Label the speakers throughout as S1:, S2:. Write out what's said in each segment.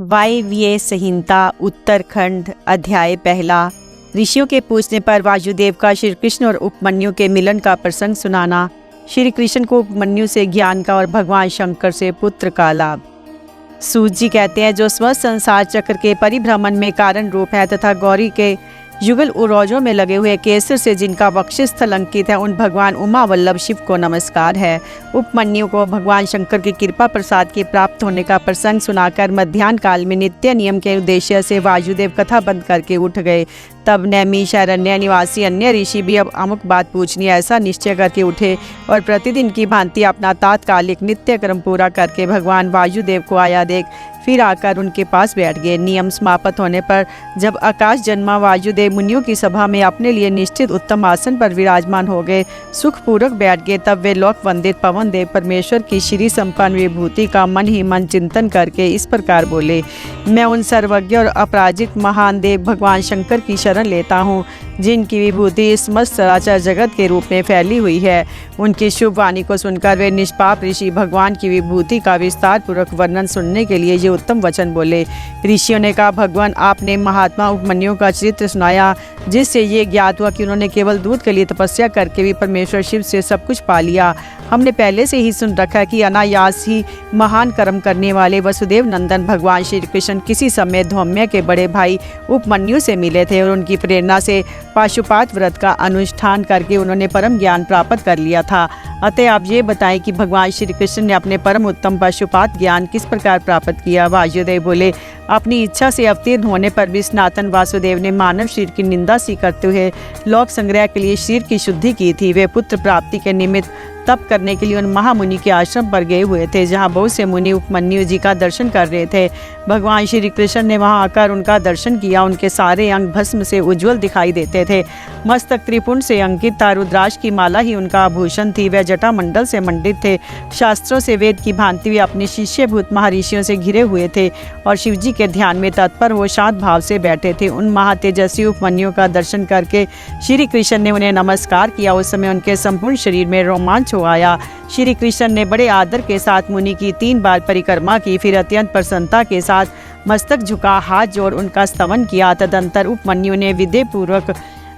S1: वायव्य संहिता उत्तरखंड अध्याय पहला। ऋषियों के पूछने पर वासुदेव का श्री कृष्ण और उपमन्यु के मिलन का प्रसंग सुनाना। श्री कृष्ण को उपमन्यु से ज्ञान का और भगवान शंकर से पुत्र का लाभ। सूत जी कहते हैं, जो स्व संसार चक्र के परिभ्रमण में कारण रूप है तथा गौरी के युगल उरोजों में लगे हुए केसर से जिनका वक्षस्थल अंकित है, उन भगवान उमा वल्लभ शिव को नमस्कार है। उपमन्यु को भगवान शंकर की कृपा प्रसाद के प्राप्त होने का प्रसंग सुनाकर मध्याह्न काल में नित्य नियम के उद्देश्य से वासुदेव कथा बंद करके उठ गए। तब नैमिषारण्य निवासी अन्य ऋषि भी अब अमुक बात पूछनी ऐसा निश्चय करके उठे और प्रतिदिन की भांति अपना तात्कालिक नित्य क्रम पूरा करके भगवान वासुदेव को आया देख फिर आकर उनके पास बैठ गए। नियम समाप्त होने पर जब आकाश जन्मा वासुदेव मुनियों की सभा में अपने लिए निश्चित उत्तम आसन पर विराजमान हो गए, सुखपूर्वक बैठ गए। तब वे लोक वंदित पवन देव परमेश्वर की श्री संपन्न विभूति का मन ही मन चिंतन करके इस प्रकार बोले, मैं उन सर्वज्ञ और अपराजित महान देव भगवान शंकर की शरण लेता हूँ, जिनकी विभूति समस्त चराचर जगत के रूप में फैली हुई है। उनकी शुभ वाणी को सुनकर वे निष्पाप ऋषि भगवान की विभूति का विस्तार पूर्वक वर्णन सुनने के लिए ये उत्तम वचन बोले। ऋषियों ने कहा, भगवान आपने महात्मा उपमन्यु का चरित्र सुनाया, जिससे ये ज्ञात हुआ कि उन्होंने केवल दूध के लिए तपस्या करके भी परमेश्वर शिव से सब कुछ पा लिया। हमने पहले से ही सुन रखा है कि अनायास ही महान कर्म करने वाले वसुदेव नंदन भगवान श्री कृष्ण किसी समय धौम्य के बड़े भाई उपमन्यु से मिले थे और उनकी प्रेरणा से पाशुपात व्रत का अनुष्ठान करके उन्होंने परम ज्ञान प्राप्त कर लिया था। अतः आप ये बताएं कि भगवान श्री कृष्ण ने अपने परम उत्तम पाशुपात ज्ञान किस प्रकार प्राप्त किया। वासुदेव बोले, अपनी इच्छा से अवतीर्ण होने पर भी सनातन वासुदेव ने मानव शरीर की निंदा सी करते हुए लोक संग्रह के लिए शरीर की शुद्धि की थी। वे पुत्र प्राप्ति के निमित्त तप करने के लिए उन महामुनि के आश्रम पर गए हुए थे, जहाँ बहुत से मुनि उपमन्यु जी का दर्शन कर रहे थे। भगवान श्री कृष्ण ने वहां आकर उनका दर्शन किया। उनके सारे अंग भस्म से उज्जवल दिखाई देते थे। मस्तक त्रिपुंड से अंकित था, रुद्राक्ष की माला ही उनका आभूषण थी। वह जटा मंडल से मंडित थे। शास्त्रों से वेद की भांति वे अपने शिष्यभूत महर्षियों से घिरे हुए थे और शिव जी के ध्यान में तत्पर वो शांत भाव से बैठे थे। उन महातेजस्वी उपमन्यु का दर्शन करके श्री कृष्ण ने उन्हें नमस्कार किया। उस समय उनके संपूर्ण शरीर में रोमांच हो आया। श्री कृष्ण ने बड़े आदर के साथ मुनि की 3 बार परिक्रमा की, फिर अत्यंत प्रसन्नता के साथ मस्तक झुका हाथ जोड़ उनका स्तवन किया। तदंतर उपमन्यु ने विधि पूर्वक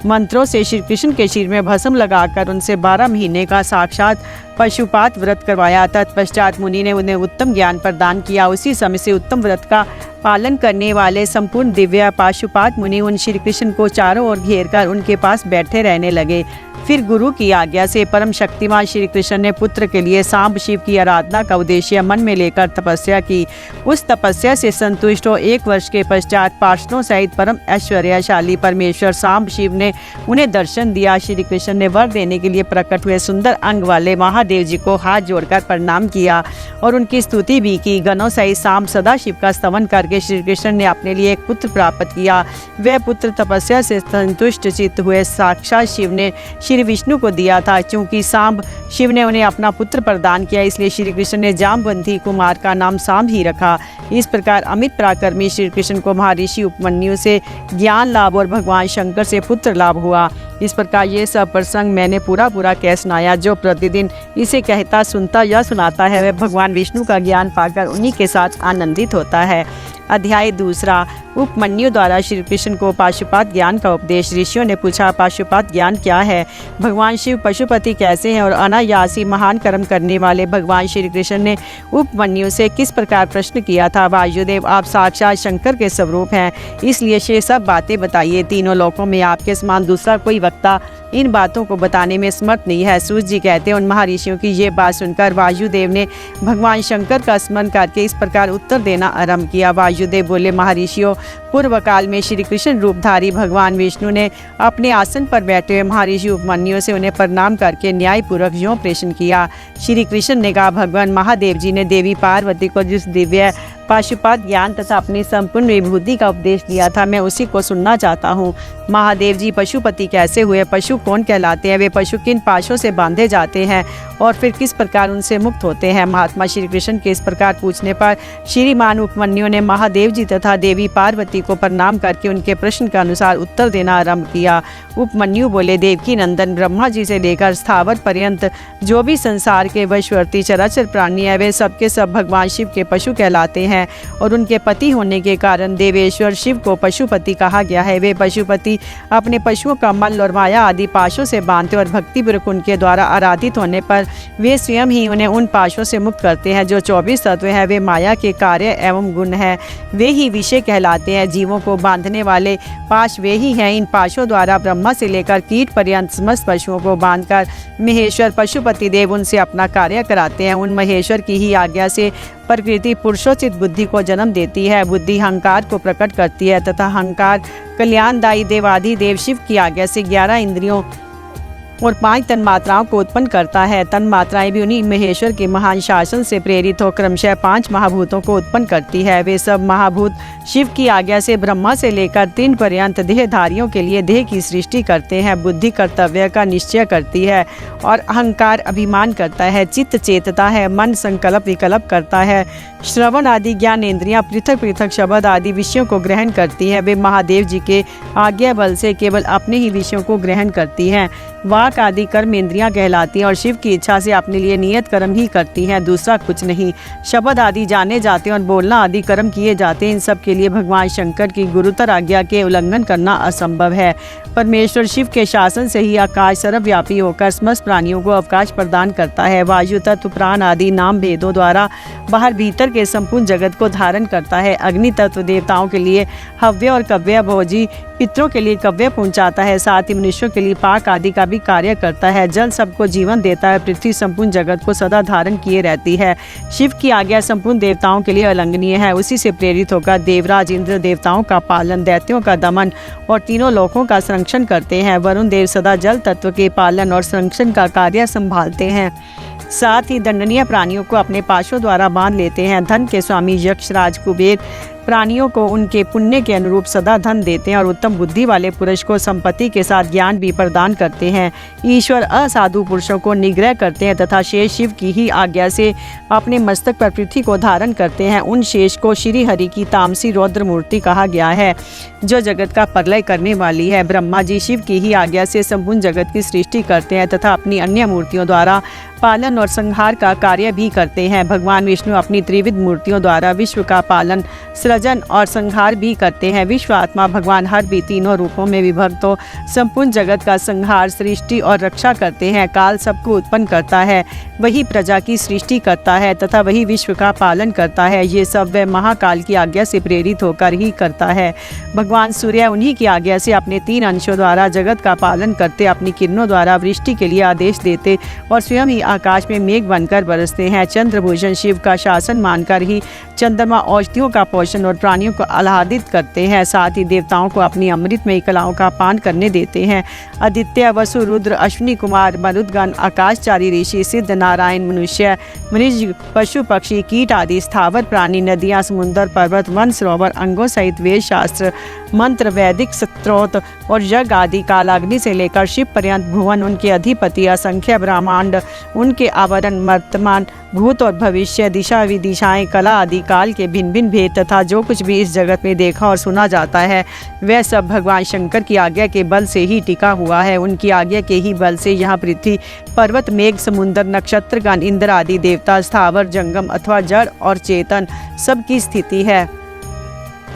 S1: मंत्रों से श्री कृष्ण के शरीर में भस्म लगाकर उनसे 12 महीने का साक्षात पशुपात व्रत करवाया। तत्पश्चात मुनि ने उन्हें उत्तम ज्ञान प्रदान किया। उसी समय से उत्तम व्रत का पालन करने वाले संपूर्ण दिव्य पाशुपात मुनि उन श्री कृष्ण को चारों ओर घेर कर उनके पास बैठे रहने लगे। फिर गुरु की आज्ञा से परम शक्तिमान श्री कृष्ण ने पुत्र के लिए सांब शिव की आराधना का उद्देश्य मन में लेकर तपस्या की। उस तपस्या से संतुष्ट हो 1 वर्ष के पश्चात पार्षदों सहित परम ऐश्वर्यशाली परमेश्वर सांब शिव ने उन्हें दर्शन दिया। श्री कृष्ण ने वर देने के लिए प्रकट हुए सुंदर अंग वाले महादेव जी को हाथ जोड़कर प्रणाम किया और उनकी स्तुति भी की। गणों सहित सांब सदा शिव का स्तवन करके श्री कृष्ण ने अपने लिए एक पुत्र प्राप्त किया। वह पुत्र तपस्या से संतुष्ट चित्त हुए साक्षात शिव ने श्री विष्णु को दिया था। चूंकि सांब शिव ने उन्हें अपना पुत्र प्रदान किया, इसलिए श्री कृष्ण ने जामवंती कुमार का नाम सांब ही रखा। इस प्रकार अमित पराक्रमी श्री कृष्ण को महर्षि उपमन्यु से ज्ञान लाभ और भगवान शंकर से पुत्र लाभ हुआ। इस प्रकार ये सब प्रसंग मैंने पूरा कह सुनाया। जो प्रतिदिन इसे कहता सुनता या सुनाता है, वह भगवान विष्णु का ज्ञान पाकर उन्हीं के साथ आनंदित होता है। अध्याय दूसरा। उपमन्यु द्वारा श्री कृष्ण को पाशुपात ज्ञान का उपदेश। ऋषियों ने पूछा, पाशुपात ज्ञान क्या है? भगवान शिव पशुपति कैसे हैं और अनायासी महान कर्म करने वाले भगवान श्री कृष्ण ने उपमन्यु से किस प्रकार प्रश्न किया था। वासुदेव, आप साक्षात शंकर के स्वरूप हैं, इसलिए ये सब बातें बताइए। तीनों लोकों में आपके समान दूसरा कोई वक्ता इन बातों को बताने में समर्थ नहीं है। सूत जी कहते हैं, उन महर्षियों की ये बात सुनकर वासुदेव ने भगवान शंकर का स्मरण करके इस प्रकार उत्तर देना आरंभ किया। वासुदेव बोले, महर्षियों, पूर्व काल में श्री कृष्ण रूपधारी भगवान विष्णु ने अपने आसन पर बैठे हुए महर्षि उपमन्यु से उन्हें प्रणाम करके न्यायपूर्वक यों प्रश्न किया। श्री कृष्ण ने कहा, भगवान महादेव जी ने देवी पार्वती को जिस दिव्य पाशुपात ज्ञान तथा अपनी संपूर्ण विभूति का उपदेश दिया था, मैं उसी को सुनना चाहता हूँ। महादेव जी पशुपति कैसे हुए? पशु कौन कहलाते हैं? वे पशु किन पाशों से बांधे जाते हैं और फिर किस प्रकार उनसे मुक्त होते हैं? महात्मा श्री कृष्ण के इस प्रकार पूछने पर श्रीमान उपमन्यु ने महादेव जी तथा देवी पार्वती को प्रणाम करके उनके प्रश्न के अनुसार उत्तर देना आरंभ किया। उपमन्यु बोले, देवकी नंदन, ब्रह्मा जी से लेकर स्थावर पर्यंत जो भी संसार के वशवर्ती चराचर प्राणी है, वे सबके सब भगवान शिव के पशु कहलाते हैं। हैं और उनके पति होने के कारण देवेश्वर शिव को पशुपति कहा गया है। वे पशुपति अपने पशुओं का मल और माया आदि पाशों से बांधते और भक्तिपूर्वक उनके द्वारा आराधित होने पर वे स्वयं ही उन्हें उन पाशों से मुक्त करते हैं। जो 24 तत्व हैं वे माया के कार्य एवं गुण हैं, वे ही विषय कहलाते हैं। जीवों को बांधने वाले पाश वे ही हैं। इन पाशों द्वारा ब्रह्मा से लेकर कीट पर्यंत समस्त पशुओं को बांधकर महेश्वर पशुपति देव उनसे अपना कार्य कराते हैं। उन महेश्वर की ही आज्ञा से प्रकृति पुरुषोचित बुद्धि को जन्म देती है। बुद्धि अहंकार को प्रकट करती है तथा अहंकार कल्याणदायी देवाधिदेव शिव की आज्ञा से 11 इंद्रियों और 5 तन्मात्राओं को उत्पन्न करता है। तन्मात्राएं भी उन्हीं महेश्वर के महान शासन से प्रेरित हो क्रमशः 5 महाभूतों को उत्पन्न करती है। वे सब महाभूत शिव की आज्ञा से ब्रह्मा से लेकर 3 पर्यंत देहधारियों के लिए देह की सृष्टि करते हैं। बुद्धि कर्तव्य का निश्चय करती है और अहंकार अभिमान करता है। चित्त चेतता है, मन संकल्प विकल्प करता है। श्रवण आदि ज्ञान इंद्रियां पृथक पृथक शब्द आदि विषयों को ग्रहण करती है। वे महादेव जी के आज्ञा बल से केवल अपने ही विषयों को ग्रहण करती हैं। वाक आदि कर्म इंद्रियां कहलाती हैं और शिव की इच्छा से अपने लिए नियत कर्म ही करती हैं, दूसरा कुछ नहीं। शब्द आदि जाने जाते हैं और बोलना आदि कर्म किए जाते हैं। इन सब के लिए भगवान शंकर की गुरुतर आज्ञा के उल्लंघन करना असंभव है। परमेश्वर शिव के शासन से ही आकाश सर्वव्यापी होकर समस्त प्राणियों को अवकाश प्रदान करता है। वायु तत्व प्राण आदि नाम भेदों द्वारा बाहर भीतर के संपूर्ण जगत को धारण करता है। अग्नि तत्व देवताओं के लिए हव्य और कव्य भोजी, पितरों के लिए कव्य पहुंचाता है। साथ ही मनुष्यों के लिए पाक आदि का भी कार्य करता है। जल सबको जीवन देता है। पृथ्वी संपूर्ण जगत को सदा धारण किए रहती है। शिव की आज्ञा संपूर्ण देवताओं के लिए अलंघनीय है। उसी से प्रेरित होकर देवराज इंद्र देवताओं का पालन, दैत्यों का दमन और तीनों लोकों का संरक्षण करते हैं। वरुण देव सदा जल तत्व के पालन और संरक्षण का कार्य संभालते हैं। साथ ही दंडनीय प्राणियों को अपने पाशों द्वारा बांध लेते हैं। धन के स्वामी यक्षराज कुबेर प्राणियों को उनके पुण्य के अनुरूप सदा धन देते हैं और उत्तम बुद्धि वाले पुरुष को संपत्ति के साथ ज्ञान भी प्रदान करते हैं। ईश्वर असाधु पुरुषों को निग्रह करते हैं तथा शेष शिव की ही आज्ञा से अपने मस्तक पर पृथ्वी को धारण करते हैं। उन शेष को श्री हरि की तामसी रौद्र मूर्ति कहा गया है, जो जगत का प्रलय करने वाली है। ब्रह्मा जी शिव की ही आज्ञा से संपूर्ण जगत की सृष्टि करते हैं तथा अपनी अन्य मूर्तियों द्वारा पालन और संहार का कार्य भी करते हैं। भगवान विष्णु अपनी त्रिविध मूर्तियों द्वारा विश्व का पालन, सृजन और संहार भी करते हैं। विश्व आत्मा भगवान हर भी तीनों रूपों में विभक्त हो संपूर्ण जगत का संहार, सृष्टि और रक्षा करते हैं। काल सबको उत्पन्न करता है, वही प्रजा की सृष्टि करता है तथा वही विश्व का पालन करता है। ये सब वह महाकाल की आज्ञा से प्रेरित होकर ही करता है। भगवान सूर्य उन्हीं की आज्ञा से अपने 3 अंशों द्वारा जगत का पालन करते, अपनी किरणों द्वारा वृष्टि के लिए आदेश देते और स्वयं ही आकाश में मेघ बनकर बरसते हैं। चंद्रभूषण शिव का शासन मानकर ही चंद्रमा औषधियों का पोषण और प्राणियों को आह्लादित करते हैं। साथ ही देवताओं को अपनी अमृतमयी कलाओं का पान करने देते हैं। आदित्य, वसु, रुद्र, अश्विनी कुमार, मरुदगण, आकाशचारी ऋषि, सिद्ध, नारायण, मनुष्य, मनुज, पशु, पक्षी, कीट आदि स्थावर प्राणी, नदियाँ, समुद्र, पर्वत, वन, सरोवर, अंगों सहित वेद शास्त्र, मंत्र, वैदिक स्त्रोत और यज्ञ आदि कालाग्नि से लेकर शिव पर्यंत भुवन, उनके अधिपति, असंख्य ब्रह्मांड, उनके आवरण, वर्तमान, भूत और भविष्य, दिशा विदिशाएं, कला आदि काल के भिन्न भिन्न भेद तथा जो कुछ भी इस जगत में देखा और सुना जाता है वह सब भगवान शंकर की आज्ञा के बल से ही टिका हुआ है। उनकी आज्ञा के ही बल से यहाँ पृथ्वी, पर्वत, मेघ, समुद्र, नक्षत्रगण, इंद्र आदि देवता, स्थावर, जंगम अथवा जड़ और चेतन सबकी स्थिति है।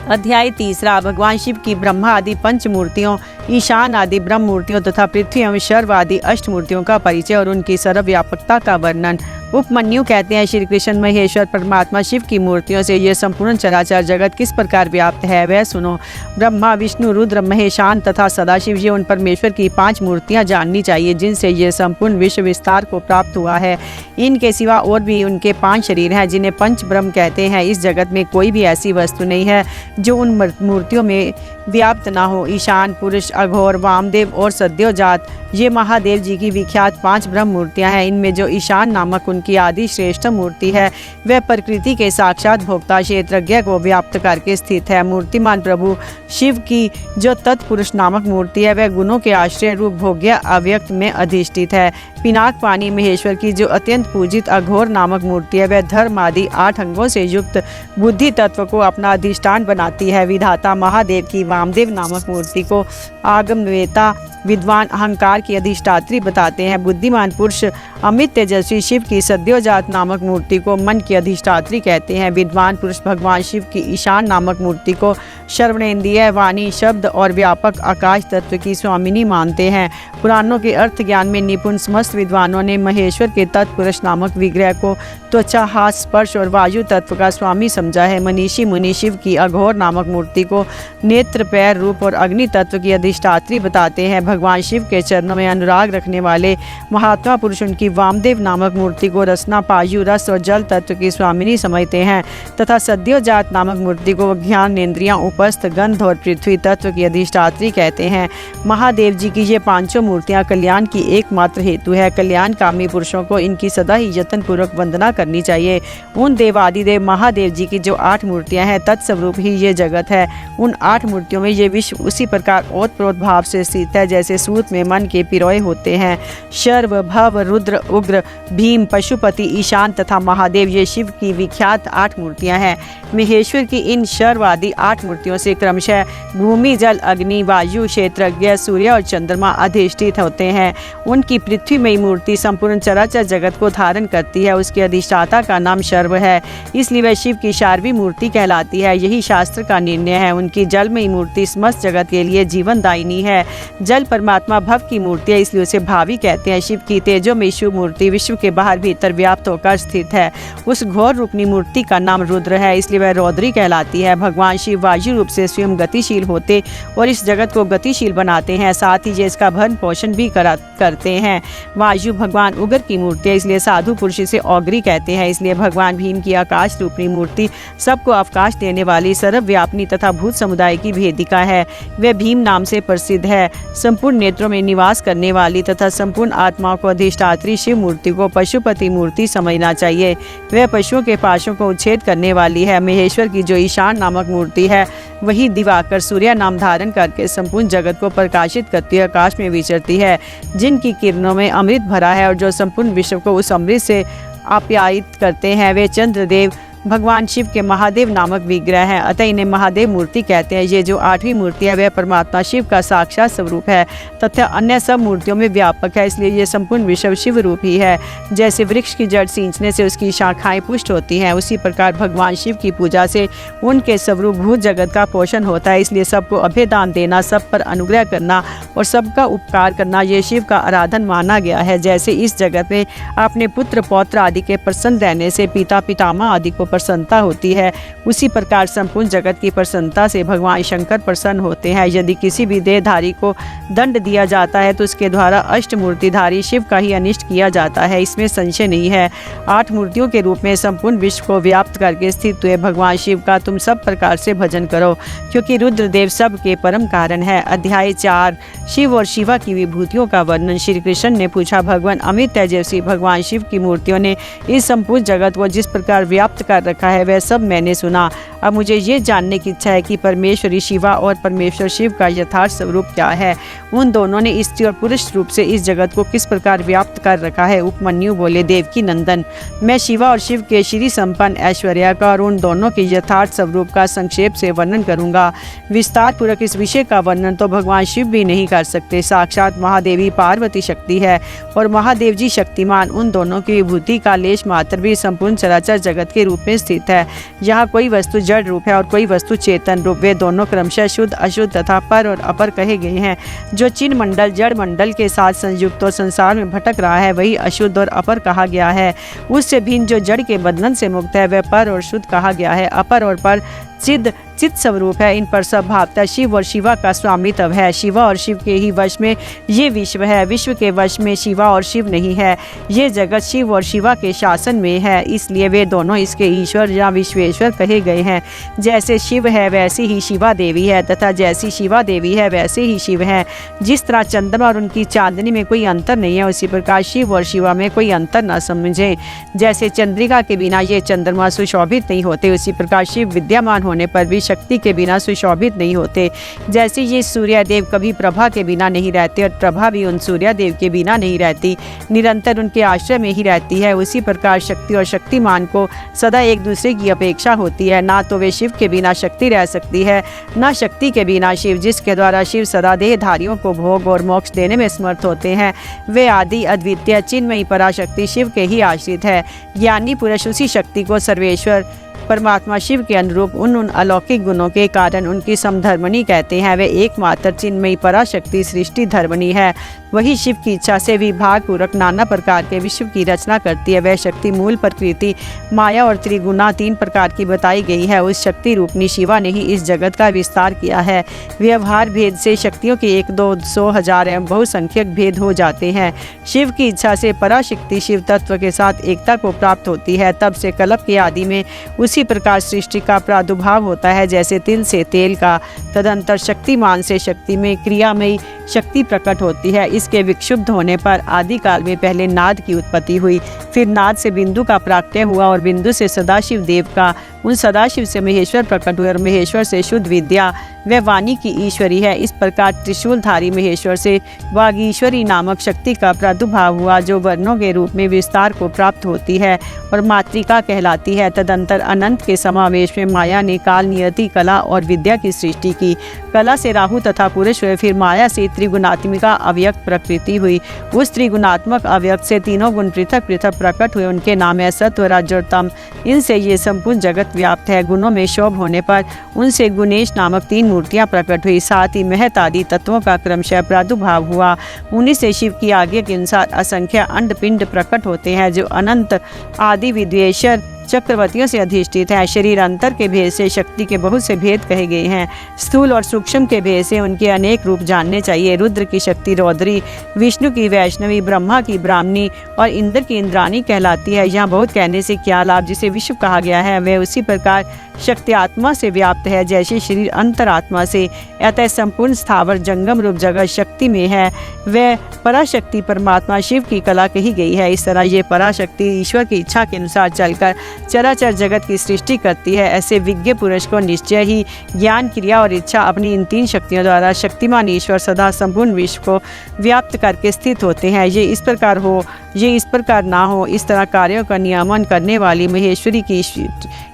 S1: अध्याय 3। भगवान शिव की ब्रह्मा आदि पंच मूर्तियों, ईशान आदि ब्रह्म मूर्तियों तथा पृथ्वी एवं शर्व आदि अष्ट मूर्तियों का परिचय और उनकी सर्वव्यापकता का वर्णन। उपमन्यु कहते हैं, श्री कृष्ण महेश्वर परमात्मा शिव की मूर्तियों से यह संपूर्ण चराचर जगत किस प्रकार व्याप्त है वह सुनो। ब्रह्मा, विष्णु, रुद्र, महेशान तथा सदाशिव, ये उन परमेश्वर की 5 मूर्तियां जाननी चाहिए जिनसे यह संपूर्ण विश्व विस्तार को प्राप्त हुआ है। इनके सिवा और भी उनके 5 शरीर हैं जिन्हें पंच ब्रह्म कहते हैं। इस जगत में कोई भी ऐसी वस्तु नहीं है जो उन मूर्तियों में व्याप्त ना हो। ईशान, पुरुष, अघोर, वामदेव और सद्योजात, ये महादेव जी की विख्यात 5 ब्रह्म मूर्तियां हैं। इनमें जो ईशान नामक उनकी आदि श्रेष्ठ मूर्ति है वह प्रकृति के साक्षात भोक्ता क्षेत्रज्ञ को व्याप्त करके स्थित है। मूर्तिमान प्रभु शिव की जो तत्पुरुष नामक मूर्ति है वह गुणों के आश्रय रूप भोग्य अव्यक्त में अधिष्ठित है। पिनाक पानी महेश्वर की जो अत्यंत पूजित अघोर नामक मूर्ति है वह धर्म आदि 8 अंगों से युक्त बुद्धि तत्व को अपना अधिष्ठान बनाती है। विधाता महादेव की वामदेव नामक मूर्ति को आगमवेता विद्वान अहंकार की अधिष्ठात्री बताते हैं। बुद्धिमान पुरुष अमित तेजस्वी शिव की सद्योजात नामक मूर्ति को मन की अधिष्ठात्री कहते हैं। विद्वान पुरुष भगवान शिव की ईशान नामक मूर्ति को श्रवणेन्द्रिय, वाणी, शब्द और व्यापक आकाश तत्व की स्वामिनी मानते हैं। पुराणों के अर्थ ज्ञान में निपुण समस्त विद्वानों ने महेश्वर के तत्पुरुष नामक विग्रह को त्वचा, हाथ, स्पर्श और वायु तत्व का स्वामी समझा है। मनीषी मुनि शिव की अघोर नामक मूर्ति को नेत्र, पैर, रूप और अग्नि तत्व की अधिष्ठात्री बताते हैं। भगवान शिव के चरणों में अनुराग रखने वाले महात्मा पुरुष उनकी वामदेव नामक मूर्ति को रसना, पायु, रस और जल तत्व की स्वामिनी समझते हैं तथा सद्योजात नामक मूर्ति को ज्ञानेन्द्रियां, उपस्थ, गंध और पृथ्वी तत्व की अधिष्ठात्री कहते हैं। महादेव जी की ये पांचों मूर्तियां कल्याण की एकमात्र हेतु है। कल्याणकामी पुरुषों को इनकी सदा ही यत्न पूर्वक वंदना करनी चाहिए। उन देवादिदेव महादेव जी की जो 8 मूर्तियां हैं तत्स्वरूप ही ये जगत है। उन 8 मूर्तियों में ये विश्व उसी प्रकार ओतप्रोत भाव से स्थित है जैसे सूत में मन के पिरोए होते हैं। शर्व, भव, रुद्र, उग्र, भीम, पशुपति, ईशान तथा महादेव ये शिव की विख्यात 8 मूर्तियां हैं। महेश्वर की इन शर्वादि 8 मूर्तियों से क्रमशः भूमि, जल, अग्नि, वायु, क्षेत्रज्ञ, सूर्य और चंद्रमा अधिष्ठित होते हैं। उनकी पृथ्वीमयी मूर्ति संपूर्ण चराचर जगत को धारण करती है। उसके अधिष्ठाता का नाम शर्व है, इसलिए वह शिव की शार्वी मूर्ति कहलाती है। यही शास्त्र का निर्णय है। उनकी जलमयी मूर्ति समस्त जगत के लिए जीवनदायिनी है। जल परमात्मा भव की मूर्ति है, इसलिए उसे भावी कहते हैं। शिव की तेजोमयी शिव मूर्ति विश्व के बाहर भीतर व्याप्त होकर स्थित है। उस घोर रूपनी मूर्ति का नाम रुद्र है, इसलिए वह रौद्री कहलाती है। भगवान शिव वायु रूप से स्वयं गतिशील होते और इस जगत को गतिशील बनाते हैं, साथ ही ये इसका भरण पोषण भी करते हैं। वायु भगवान उग्र की मूर्ति है, इसलिए साधु पुरुष इसे औग्री कहते हैं। इसलिए भगवान भीम की आकाश रूपनी मूर्ति सबको अवकाश देने वाली सर्वव्यापिनी तथा भूत समुदाय की भेदिका है। वह भीम नाम से प्रसिद्ध है। संपूर्ण नेत्रों में निवास करने वाली तथा संपूर्ण आत्माओं को अधिष्ठात्री शिव मूर्ति को पशुपति मूर्ति समझना चाहिए। वह पशुओं के पाशों को उच्छेद करने वाली है। महेश्वर की जो ईशान नामक मूर्ति है वही दिवाकर सूर्य नाम धारण करके संपूर्ण जगत को प्रकाशित करती आकाश में विचरती है, जिनकी किरणों में अमृत भरा है और जो संपूर्ण विश्व को उस अमृत से आप्यायित करते हैं। वे चंद्रदेव भगवान शिव के महादेव नामक विग्रह हैं, अतः इन्हें महादेव मूर्ति कहते हैं। ये जो 8वीं मूर्ति है वह परमात्मा शिव का साक्षात स्वरूप है तथा अन्य सब मूर्तियों में व्यापक है, इसलिए ये संपूर्ण विश्व शिव रूप ही है। जैसे वृक्ष की जड़ सींचने से उसकी शाखाएं पुष्ट होती हैं, उसी प्रकार भगवान शिव की पूजा से उनके स्वरूप भूत जगत का पोषण होता है। इसलिए सबको अभयदान देना, सब पर अनुग्रह करना और सबका उपकार करना ये शिव का आराधन माना गया है। जैसे इस जगत में अपने पुत्र पौत्र आदि के प्रसन्न रहने से पिता पितामह आदि को प्रसन्नता होती है, उसी प्रकार संपूर्ण जगत की प्रसन्नता से भगवान शंकर प्रसन्न होते हैं। यदि किसी भी देहधारी को दंड दिया जाता है तो उसके द्वारा अष्टमूर्तिधारी शिव का ही अनिष्ट किया जाता है, इसमें संशय नहीं है। 8 मूर्तियों के रूप में संपूर्ण विश्व को व्याप्त करके स्थित हुए भगवान शिव का तुम सब प्रकार से भजन करो, क्योंकि रुद्रदेव सब के परम कारण है। अध्याय 4 शिव और शिवा की विभूतियों का वर्णन। श्री कृष्ण ने पूछा, भगवान अमित तेजस्वी भगवान शिव की मूर्तियों ने इस संपूर्ण जगत को जिस प्रकार व्याप्त कर रखा है वह सब मैंने सुना। अब मुझे ये जानने की इच्छा है कि परमेश्वरी शिवा और परमेश्वर शिव का यथार्थ स्वरूप क्या है। उन दोनों ने स्त्री और पुरुष रूप से इस जगत को किस प्रकार व्याप्त कर रखा है। उपमन्यु बोले, देवकी नंदन, मैं शिवा और शिव के श्री संपन्न ऐश्वर्य का और उन दोनों के यथार्थ स्वरूप का संक्षेप से वर्णन करूंगा। विस्तार पूर्वक इस विषय का वर्णन तो भगवान शिव भी नहीं कर सकते। साक्षात महादेवी पार्वती शक्ति है और महादेव जी शक्तिमान। उन दोनों की विभूति का लेश मात्र भी संपूर्ण चराचर जगत के रूप में स्थित है। यहाँ कोई वस्तु जड़ रूप है और कोई वस्तु चेतन रूप। वे दोनों क्रमशः शुद्ध, अशुद्ध तथा पर और अपर कहे गए हैं। जो चिन्ह मंडल जड़ मंडल के साथ संयुक्त और संसार में भटक रहा है वही अशुद्ध और अपर कहा गया है। उससे भिन्न जो जड़ के बंधन से मुक्त है वह पर और शुद्ध कहा गया है। अपर और पर चित्त स्वरूप है। इन पर सब भावता शिव और शिवा का स्वामित्व है। शिवा और शिव के ही वश में ये विश्व है, विश्व के वश में शिवा और शिव नहीं है। ये जगत शिव और शिवा के शासन में है, इसलिए वे दोनों इसके ईश्वर या विश्वेश्वर कहे गए हैं। जैसे शिव है वैसे ही शिवा देवी है तथा जैसी शिवा देवी है वैसे ही शिव है। जिस तरह चंद्रमा और उनकी चांदनी में कोई अंतर नहीं है, उसी प्रकार शिव और शिवा में कोई अंतर न समझे। जैसे चंद्रिका के बिना ये चंद्रमा सुशोभित नहीं होते, उसी प्रकार शिव विद्यमान होने पर भी शक्ति के बिना सुशोभित नहीं होते। जैसे ये सूर्यदेव कभी प्रभा के बिना नहीं रहते और प्रभा भी उन सूर्यदेव के बिना नहीं रहती, निरंतर उनके आश्रय में ही रहती है, उसी प्रकार शक्ति और शक्तिमान को सदा एक दूसरे की अपेक्षा होती है। ना तो वे शिव के बिना शक्ति रह सकती है, ना शक्ति के बिना शिव, जिसके द्वारा शिव सदा देहधारियों को भोग और मोक्ष देने में समर्थ होते हैं। वे आदि अद्वितीय चिन्मयी पराशक्ति शिव के ही आश्रित है। ज्ञानी पुरुष उसी शक्ति को सर्वेश्वर परमात्मा शिव के अनुरूप उन अलौकिक गुणों के कारण उनकी समधर्मणी कहते हैं। वे एकमात्र चिन्मयी पराशक्ति सृष्टि धर्मणी है। वही शिव की इच्छा से विभाग पूर्वक नाना प्रकार के विश्व की रचना करती है। वह शक्ति मूल प्रकृति, माया और त्रिगुणा 3 प्रकार की बताई गई है। उस शक्ति रूपनी शिवा ने ही इस जगत का विस्तार किया है। व्यवहार भेद से शक्तियों के 1, 2, 100, 1000 एवं बहुसंख्यक भेद हो जाते हैं। शिव की इच्छा से पराशक्ति शिव तत्व के साथ एकता को प्राप्त होती है। तब से कल्प के आदि में उसी प्रकार सृष्टि का प्रादुर्भाव होता है, जैसे तिल से तेल का। तदंतर शक्तिमान से शक्ति में क्रियामयी शक्ति प्रकट होती है। इसके विक्षुब्ध होने पर आदिकाल में पहले नाद की उत्पत्ति हुई, फिर नाद से बिंदु का प्राकट्य हुआ और बिंदु से सदाशिव देव का, उन सदाशिव से महेश्वर प्रकट हुए और महेश्वर से शुद्ध विद्या वह वाणी की ईश्वरी है। इस प्रकार त्रिशूलधारी महेश्वर से वागीश्वरी नामक शक्ति का प्रादुर्भाव हुआ, जो वर्णों के रूप में विस्तार को प्राप्त होती है और मातृका कहलाती है। तदंतर अनंत के समावेश में माया ने काल, नियति, कला और विद्या की सृष्टि की। कला से राहु तथा पुरुष हुए, फिर माया से त्रिगुणात्मिका अव्यक्त प्रकृति हुई। उस त्रिगुणात्मक अव्यक्त से तीनों गुण पृथक पृथक प्रकट हुए। उनके नाम है सत्व, रज और तम। इनसे ये संपूर्ण जगत व्याप्त है। गुणों में शोभ होने पर उनसे गुणेश नामक 3 मूर्तियां प्रकट हुई। साथ ही महत आदि तत्वों का क्रमशः प्रादुर्भाव हुआ। उन्हीं से शिव की आज्ञा के अनुसार असंख्य अंड पिंड प्रकट होते हैं, जो अनंत आदि विद्वेश्वर चक्रवर्तियों से अधिष्ठित है। शरीर अंतर के भेद से शक्ति के बहुत से भेद कहे गए हैं। स्थूल और सूक्ष्म के भेद से उनके अनेक रूप जानने चाहिए। रुद्र की शक्ति रौद्री, विष्णु की वैष्णवी, ब्रह्मा की ब्राह्मणी और इंद्र की इंद्राणी कहलाती है। यहाँ बहुत कहने से क्या लाभ, जिसे विश्व कहा गया है वह उसी प्रकार शक्ति आत्मा से व्याप्त है, जैसे शरीर अंतरात्मा से। अतः संपूर्ण स्थावर जंगम रूप जगत शक्ति में है। वह पराशक्ति परमात्मा शिव की कला कही गई है। इस तरह ये पराशक्ति ईश्वर की इच्छा के अनुसार चलकर चराचर जगत की सृष्टि करती है। ऐसे विज्ञ पुरुष को निश्चय ही ज्ञान, क्रिया और इच्छा अपनी इन 3 शक्तियों द्वारा शक्तिमान ईश्वर सदा संपूर्ण विश्व को व्याप्त करके स्थित होते हैं। ये इस प्रकार ना हो, इस तरह कार्यों का नियमन करने वाली महेश्वरी की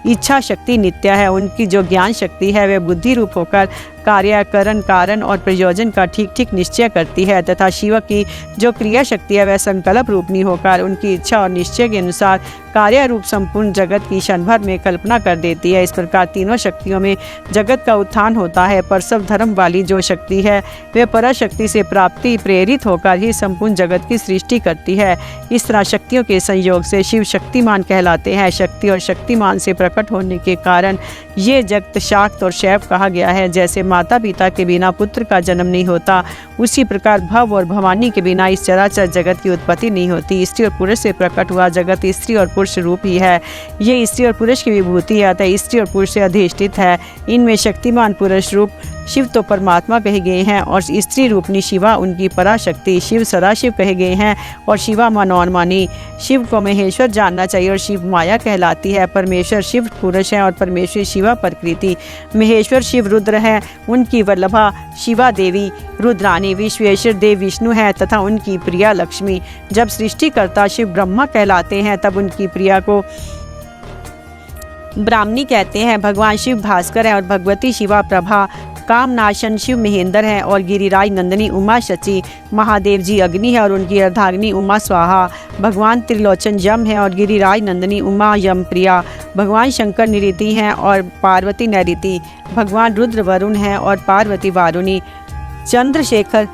S1: इच्छा शक्ति नित्य है। उनकी जो ज्ञान शक्ति है वह बुद्धि रूप होकर कार्यकरण, कारण और प्रयोजन का ठीक ठीक निश्चय करती है, तथा शिव की जो क्रिया शक्ति है वह संकल्प रूपनी होकर उनकी इच्छा और निश्चय के अनुसार कार्य रूप संपूर्ण जगत की क्षण भर में कल्पना कर देती है। इस प्रकार तीनों शक्तियों में जगत का उत्थान होता है। पर सब धर्म वाली जो शक्ति है वह पराशक्ति से प्राप्ति प्रेरित होकर ही संपूर्ण जगत की सृष्टि करती है। इस तरह शक्तियों के संयोग से शिव शक्तिमान कहलाते हैं। शक्ति और शक्तिमान से प्रकट होने के कारण ये जगत शाक्त और शैव कहा गया है। जैसे माता पिता के बिना पुत्र का जन्म नहीं होता, उसी प्रकार भव और भवानी के बिना इस चराचर जगत की उत्पत्ति नहीं होती। स्त्री और पुरुष से प्रकट हुआ जगत स्त्री और पुरुष रूप ही है। ये स्त्री और पुरुष की विभूति है, अतः स्त्री और पुरुष से अधिष्ठित है। इनमें शक्तिमान पुरुष रूप शिव तो परमात्मा कहे गए हैं और स्त्री रूपनी शिवा उनकी पराशक्ति। शिव सदाशिव कहे गए हैं और शिवा मनोन्मानी। शिव को महेश्वर जानना चाहिए और शिव माया कहलाती है। परमेश्वर शिव पुरुष हैं और परमेश्वरी शिवा प्रकृति। महेश्वर शिव रुद्र हैं, उनकी वल्लभा शिवा देवी रुद्रानी। विश्वेश्वर देव विष्णु हैं तथा उनकी प्रिया लक्ष्मी। जब सृष्टिकर्ता शिव ब्रह्मा कहलाते हैं तब उनकी प्रिया को ब्राह्मणी कहते हैं। भगवान शिव भास्कर हैं और भगवती शिवा प्रभा। कामनाशन शिव महेंद्र हैं और गिरिराज नंदिनी उमा शची। महादेव जी अग्नि है और उनकी अर्धाग्नि उमा स्वाहा। भगवान त्रिलोचन यम है और गिरिराज नंदिनी उमा यम प्रिया। भगवान शंकर निरिति हैं और पार्वती नैरिति। भगवान रुद्र वरुण हैं और पार्वती वारुणी। चंद्रशेखर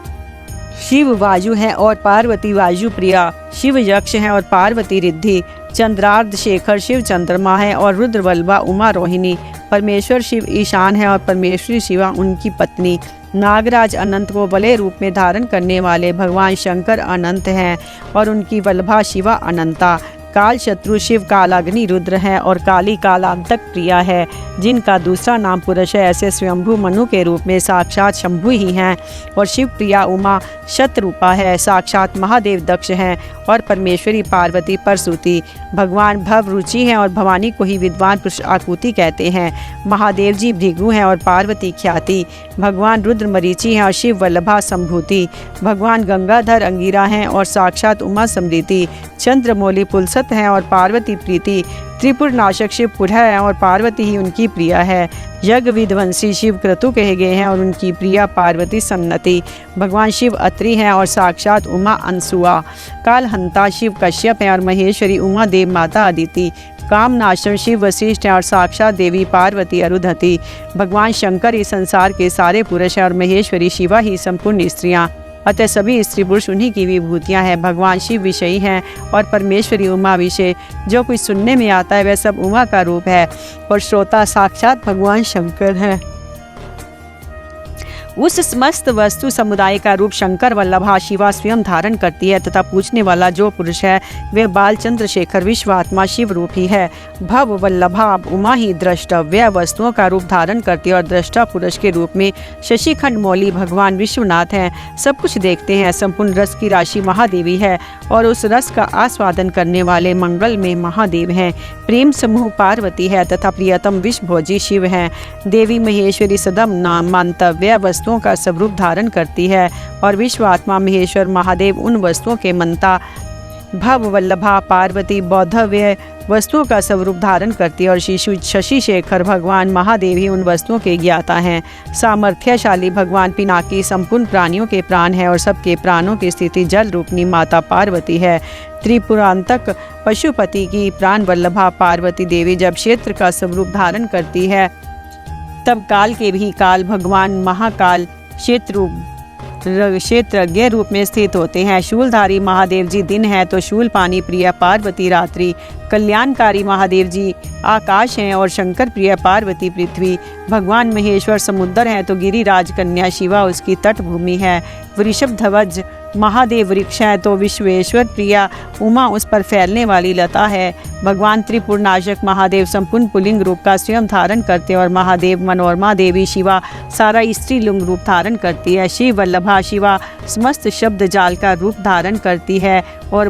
S1: शिव वायु हैं और पार्वती वायु प्रिया। शिव यक्ष हैं और पार्वती रिद्धि। चंद्रार्ध शेखर शिव चंद्रमा है और रुद्रवल्लभा उमा रोहिणी। परमेश्वर शिव ईशान है और परमेश्वरी शिवा उनकी पत्नी। नागराज अनंत को बले रूप में धारण करने वाले भगवान शंकर अनंत हैं और उनकी वल्लभा शिवा अनंता। काल शत्रु शिव कालाग्नि रुद्र हैं और काली कालांतक प्रिया है, जिनका दूसरा नाम पुरुष है। ऐसे स्वयंभू मनु के रूप में साक्षात शंभु ही हैं और शिव प्रिया उमा शतरूपा है। साक्षात महादेव दक्ष हैं और परमेश्वरी पार्वती परसूती। भगवान भव रुचि हैं और भवानी को ही विद्वान पुरुष आकुति कहते हैं। महादेव जी भृगु हैं और पार्वती ख्याति। भगवान रुद्र मरीचि हैं और शिव वल्लभा संभूति। भगवान गंगाधर अंगिरा हैं और साक्षात उमा समृति। चंद्रमौली पुलसत हैं और पार्वती प्रीति। त्रिपुर नाशक शिव पुरः हैं और पार्वती ही उनकी प्रिया है। यज्ञ विध्वंसी शिव क्रतु कहे गए हैं और उनकी प्रिया पार्वती सम्नति। भगवान शिव अत्रि हैं और साक्षात उमा अनसुआ। कालहंता शिव कश्यप हैं और महेश्वरी उमा देव माता अदिति। कामनाशन शिव वशिष्ठ हैं और साक्षात देवी पार्वती अरुधति। भगवान शंकर इस संसार के सारे पुरुष हैं और महेश्वरी शिवा ही संपूर्ण स्त्रियाँ। अतः सभी स्त्री पुरुष उन्हीं की विभूतियाँ हैं। भगवान शिव विषयी हैं और परमेश्वरी उमा विषय। जो कुछ सुनने में आता है वह सब उमा का रूप है और श्रोता साक्षात भगवान शंकर है। उस समस्त वस्तु समुदाय का रूप शंकर वल्लभा शिवा स्वयं धारण करती है तथा पूछने वाला जो पुरुष है वह बाल चंद्रशेखर विश्वात्मा शिव रूप ही है। भव वल्लभा उमा ही द्रष्टव्य वस्तुओं का रूप धारण करती है और दृष्टा पुरुष के रूप में शशिखंड मौली भगवान विश्वनाथ हैं। सब कुछ देखते हैं। संपूर्ण रस की राशि महादेवी है और उस रस का आस्वादन करने वाले मंगल में महादेव हैं। प्रेम समूह पार्वती है तथा प्रियतम विश्वभोजी शिव हैं। देवी महेश्वरी सदम नाम मंतव्य वस्तुओं का स्वरूप धारण करती है और विश्वात्मा महेश्वर महादेव उन वस्तुओं के मंता। भव वल्लभा पार्वती बौद्धव्य वस्तुओं का स्वरूप धारण करती है और शिशु शशि शेखर भगवान महादेव ही उन वस्तुओं के ज्ञाता हैं। सामर्थ्यशाली भगवान पिनाकी संपूर्ण प्राणियों के प्राण है और सबके प्राणों की स्थिति जल रूपनी माता पार्वती है। त्रिपुरांतक पशुपति की प्राण वल्लभा पार्वती देवी जब क्षेत्र का स्वरूप धारण करती है तब काल के भी काल भगवान महाकाल क्षेत्रज्ञ रूप में स्थित होते हैं। शूलधारी महादेव जी दिन है तो शूल पानी प्रिय पार्वती रात्रि। कल्याणकारी महादेव जी आकाश हैं और शंकर प्रिय पार्वती पृथ्वी। भगवान महेश्वर समुद्र हैं तो गिरिराज कन्या शिवा उसकी तटभूमि है। वृषभ ध्वज महादेव वृक्ष है तो विश्वेश्वर प्रिया उमा उस पर फैलने वाली लता है। भगवान त्रिपुरनाशक महादेव संपूर्ण पुलिंग रूप का स्वयं धारण करते हैं और महादेव मनोरमा देवी शिवा सारा स्त्रीलिंग रूप धारण करती है। शिव वल्लभा शिवा समस्त शब्द जाल का रूप धारण करती है और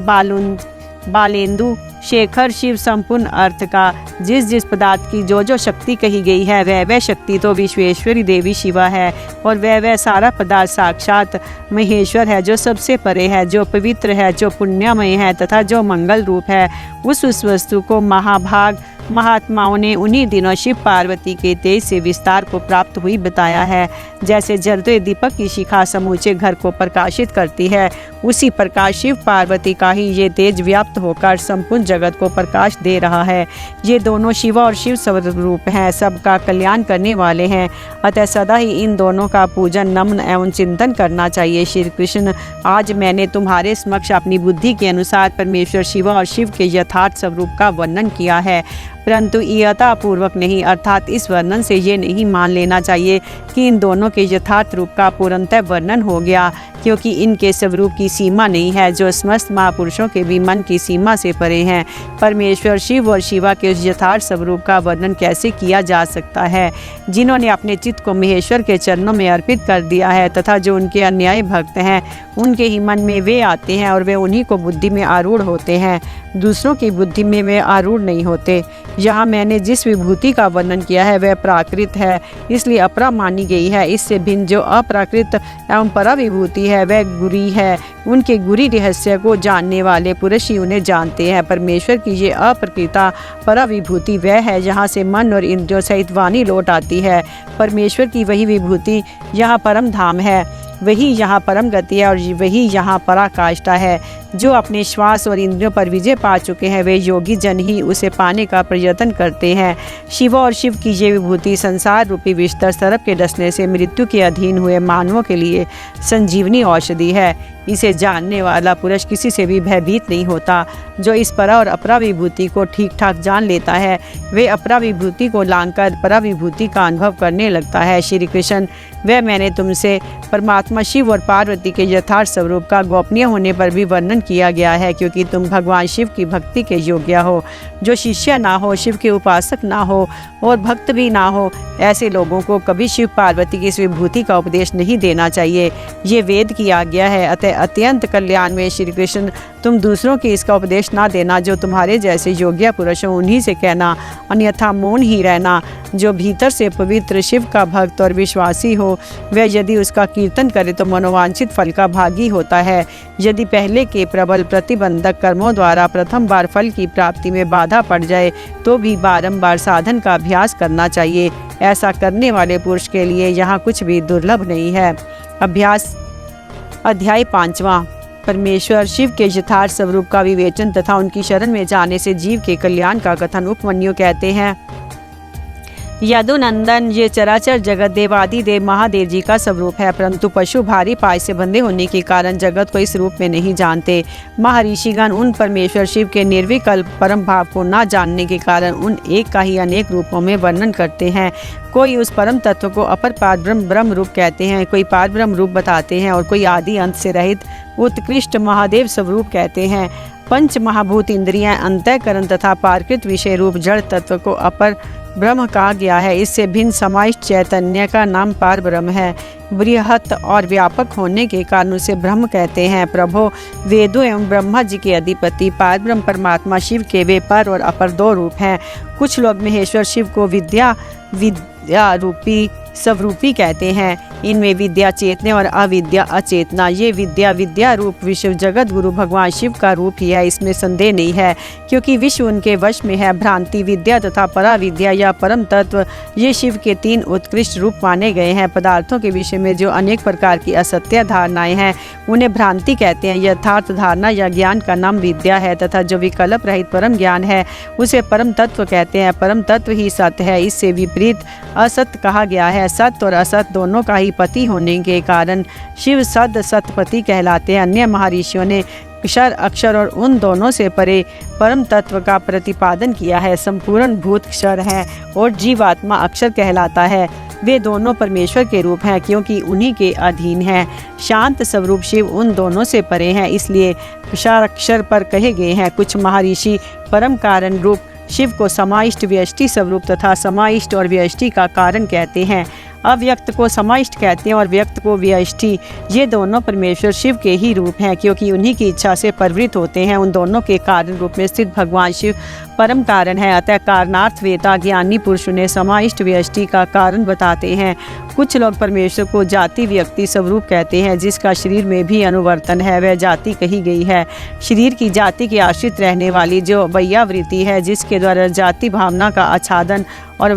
S1: बालेंदु शेखर शिव संपूर्ण अर्थ का जिस जिस पदार्थ की जो शक्ति कही गई है वह शक्ति तो विश्वेश्वरी देवी शिवा है और वह सारा पदार्थ साक्षात महेश्वर है जो सबसे परे है, जो पवित्र है, जो पुण्यमय है तथा जो मंगल रूप है। उस वस्तु को महाभाग महात्माओं ने उन्हीं दिनों शिव पार्वती के तेज से विस्तार को प्राप्त हुई बताया है। जैसे जलते दीपक की शिखा समूचे घर को प्रकाशित करती है उसी प्रकार शिव पार्वती का ही ये तेज व्याप्त होकर संपूर्ण जगत को प्रकाश दे रहा है। ये दोनों शिवा और शिव स्वरूप हैं, सबका कल्याण करने वाले हैं। अतः सदा ही इन दोनों का पूजन नमन एवं चिंतन करना चाहिए। श्री कृष्ण, आज मैंने तुम्हारे समक्ष अपनी बुद्धि के अनुसार परमेश्वर शिवा और शिव के यथार्थ स्वरूप का वर्णन किया है, परंतु इयतापूर्वक नहीं, अर्थात इस वर्णन से ये नहीं मान लेना चाहिए कि इन दोनों के यथार्थ रूप का पूर्णतः वर्णन हो गया, क्योंकि इनके स्वरूप की सीमा नहीं है जो समस्त महापुरुषों के भी मन की सीमा से परे हैं। परमेश्वर शिव और शिवा के उस यथार्थ स्वरूप का वर्णन कैसे किया जा सकता है? जिन्होंने अपने चित्त को महेश्वर के चरणों में अर्पित कर दिया है तथा जो उनके अन्यायी भक्त हैं उनके ही मन में वे आते हैं और वे उन्हीं को बुद्धि में आरूढ़ होते हैं, दूसरों की बुद्धि में वे आरूढ़ नहीं होते। यहाँ मैंने जिस विभूति का वर्णन किया है वह प्राकृत है, इसलिए अपरा मानी गई है। इससे भिन्न जो अप्राकृत एवं परा विभूति है वह गुरी है। उनके गुरी रहस्य को जानने वाले पुरुष ही उन्हें जानते हैं। परमेश्वर की ये अप्रकृता परा विभूति वह है जहाँ से मन और इंद्रियों सहित वाणी लौट आती है। परमेश्वर की वही विभूति यहाँ परम धाम है, वही यहाँ परम गति है और वही यहाँ पराकाष्ठा है। जो अपने श्वास और इंद्रियों पर विजय पा चुके हैं वे योगी जन ही उसे पाने का प्रयत्न करते हैं। शिवा और शिव की ये विभूति संसार रूपी विस्तर सर्प के डसने से मृत्यु के अधीन हुए मानवों के लिए संजीवनी औषधि है। इसे जानने वाला पुरुष किसी से भी भयभीत नहीं होता। जो इस परा और अपरा विभूति को ठीक ठाक जान लेता है वे अपरा विभूति को लांघकर परा विभूति का अनुभव करने लगता है। श्री कृष्ण, वह मैंने तुमसे परमात्मा शिव और पार्वती के यथार्थ स्वरूप का गोपनीय होने पर भी वर्णन किया गया है, क्योंकि तुम भगवान शिव की भक्ति के योग्य हो। जो शिष्य ना हो, शिव के उपासक ना हो और भक्त भी ना हो, ऐसे लोगों को कभी शिव पार्वती की इस विभूति का उपदेश नहीं देना चाहिए। ये वेद की आज्ञा है। अतः अत्यंत कल्याण में श्री कृष्ण, तुम दूसरों की इसका उपदेश ना देना। जो तुम्हारे जैसे योग्य पुरुष हो उन्हीं से कहना, अन्यथा मौन ही रहना। जो भीतर से पवित्र शिव का भक्त और विश्वासी हो वह यदि उसका कीर्तन करे तो मनोवांछित फल का भागी होता है। यदि पहले के प्रबल प्रतिबंधक कर्मों द्वारा प्रथम बार फल की प्राप्ति में बाधा पड़ जाए तो भी बारंबार साधन का अभ्यास करना चाहिए। ऐसा करने वाले पुरुष के लिए यहाँ कुछ भी दुर्लभ नहीं है। अभ्यास अध्याय 5वां। परमेश्वर शिव के यथार्थ स्वरूप का विवेचन तथा उनकी शरण में जाने से जीव के कल्याण का कथन उपमन्यु कहते हैं। यदुनंदन, ये चराचर जगत देवादि देव महादेव जी का स्वरूप है, परंतु पशु भारी पाय से बंधे होने के कारण जगत को इस रूप में नहीं जानते। महर्षिगण उन परमेश्वर शिव के निर्विकल्प परम भाव को न जानने के कारण उन एक का ही अनेक रूपों में वर्णन करते हैं। कोई उस परम तत्व को अपर पार ब्रह्म रूप कहते हैं, कोई पार ब्रह्म रूप बताते हैं और कोई आदि अंत से रहित उत्कृष्ट महादेव स्वरूप कहते हैं। पंच महाभूत इंद्रियां, अंतःकरण तथा पारकृत विषय रूप जड़ तत्व को अपर ब्रह्म कहा गया है। इससे भिन्न समाइष्ट चैतन्य का नाम पार ब्रह्म है। बृहत और व्यापक होने के कारण उसे ब्रह्म कहते हैं। प्रभो, वेदों एवं ब्रह्मा जी के अधिपति पार ब्रह्म परमात्मा शिव के वे पर और अपर दो रूप हैं। कुछ लोग महेश्वर शिव को विद्या रूपी स्वरूपी कहते हैं। इनमें विद्या चेतने और अविद्या अचेतना। ये विद्या रूप विश्व जगत गुरु भगवान शिव का रूप ही है, इसमें संदेह नहीं है, क्योंकि विश्व उनके वश में है। भ्रांति विद्या तथा पराविद्या या परम तत्व, ये शिव के 3 उत्कृष्ट रूप माने गए हैं। पदार्थों के विषय में जो अनेक प्रकार की असत्य धारणाएं हैं उन्हें भ्रांति कहते हैं। यथार्थ धारणा या ज्ञान का नाम विद्या है तथा जो विकल्प रहित परम ज्ञान है उसे परम तत्व कहते हैं। परम तत्व ही सत्य है, इससे विपरीत असत्य कहा गया है। सत्य और असत्य दोनों का ही पति होने के कारण शिव सद सतपति कहलाते हैं। अन्य महर्षियों ने क्षर अक्षर और उन दोनों से परे परम तत्व का प्रतिपादन किया है। संपूर्ण भूत क्षर है और जीवात्मा अक्षर कहलाता है। वे दोनों परमेश्वर के रूप हैं क्योंकि उन्हीं के अधीन हैं। शांत स्वरूप शिव उन दोनों से परे हैं, इसलिए क्षर अक्षर पर कहे गए हैं। कुछ महर्षि परम कारण रूप शिव को समाइष्ट व्यष्टि स्वरूप तथा समाइष्ट और व्यष्टि का कारण कहते हैं। अव्यक्त को समाइष्ट कहते हैं और व्यक्त को व्यष्टि। ये दोनों परमेश्वर शिव के ही रूप हैं क्योंकि उन्हीं की इच्छा से प्रवृत्त होते हैं। उन दोनों के कारण रूप में स्थित भगवान शिव परम कारण है। अतः कारणार्थ वेता ज्ञानी पुरुष ने समाइष्ट व्यष्टि का कारण बताते हैं। कुछ लोग परमेश्वर को जाति व्यक्ति स्वरूप कहते हैं, जिसका शरीर में भी अनुवर्तन है, वह जाति कही गई है। शरीर की जाति के आश्रित रहने वाली जो वैयावृत्ति है, जिसके द्वारा जाति भावना का आच्छादन और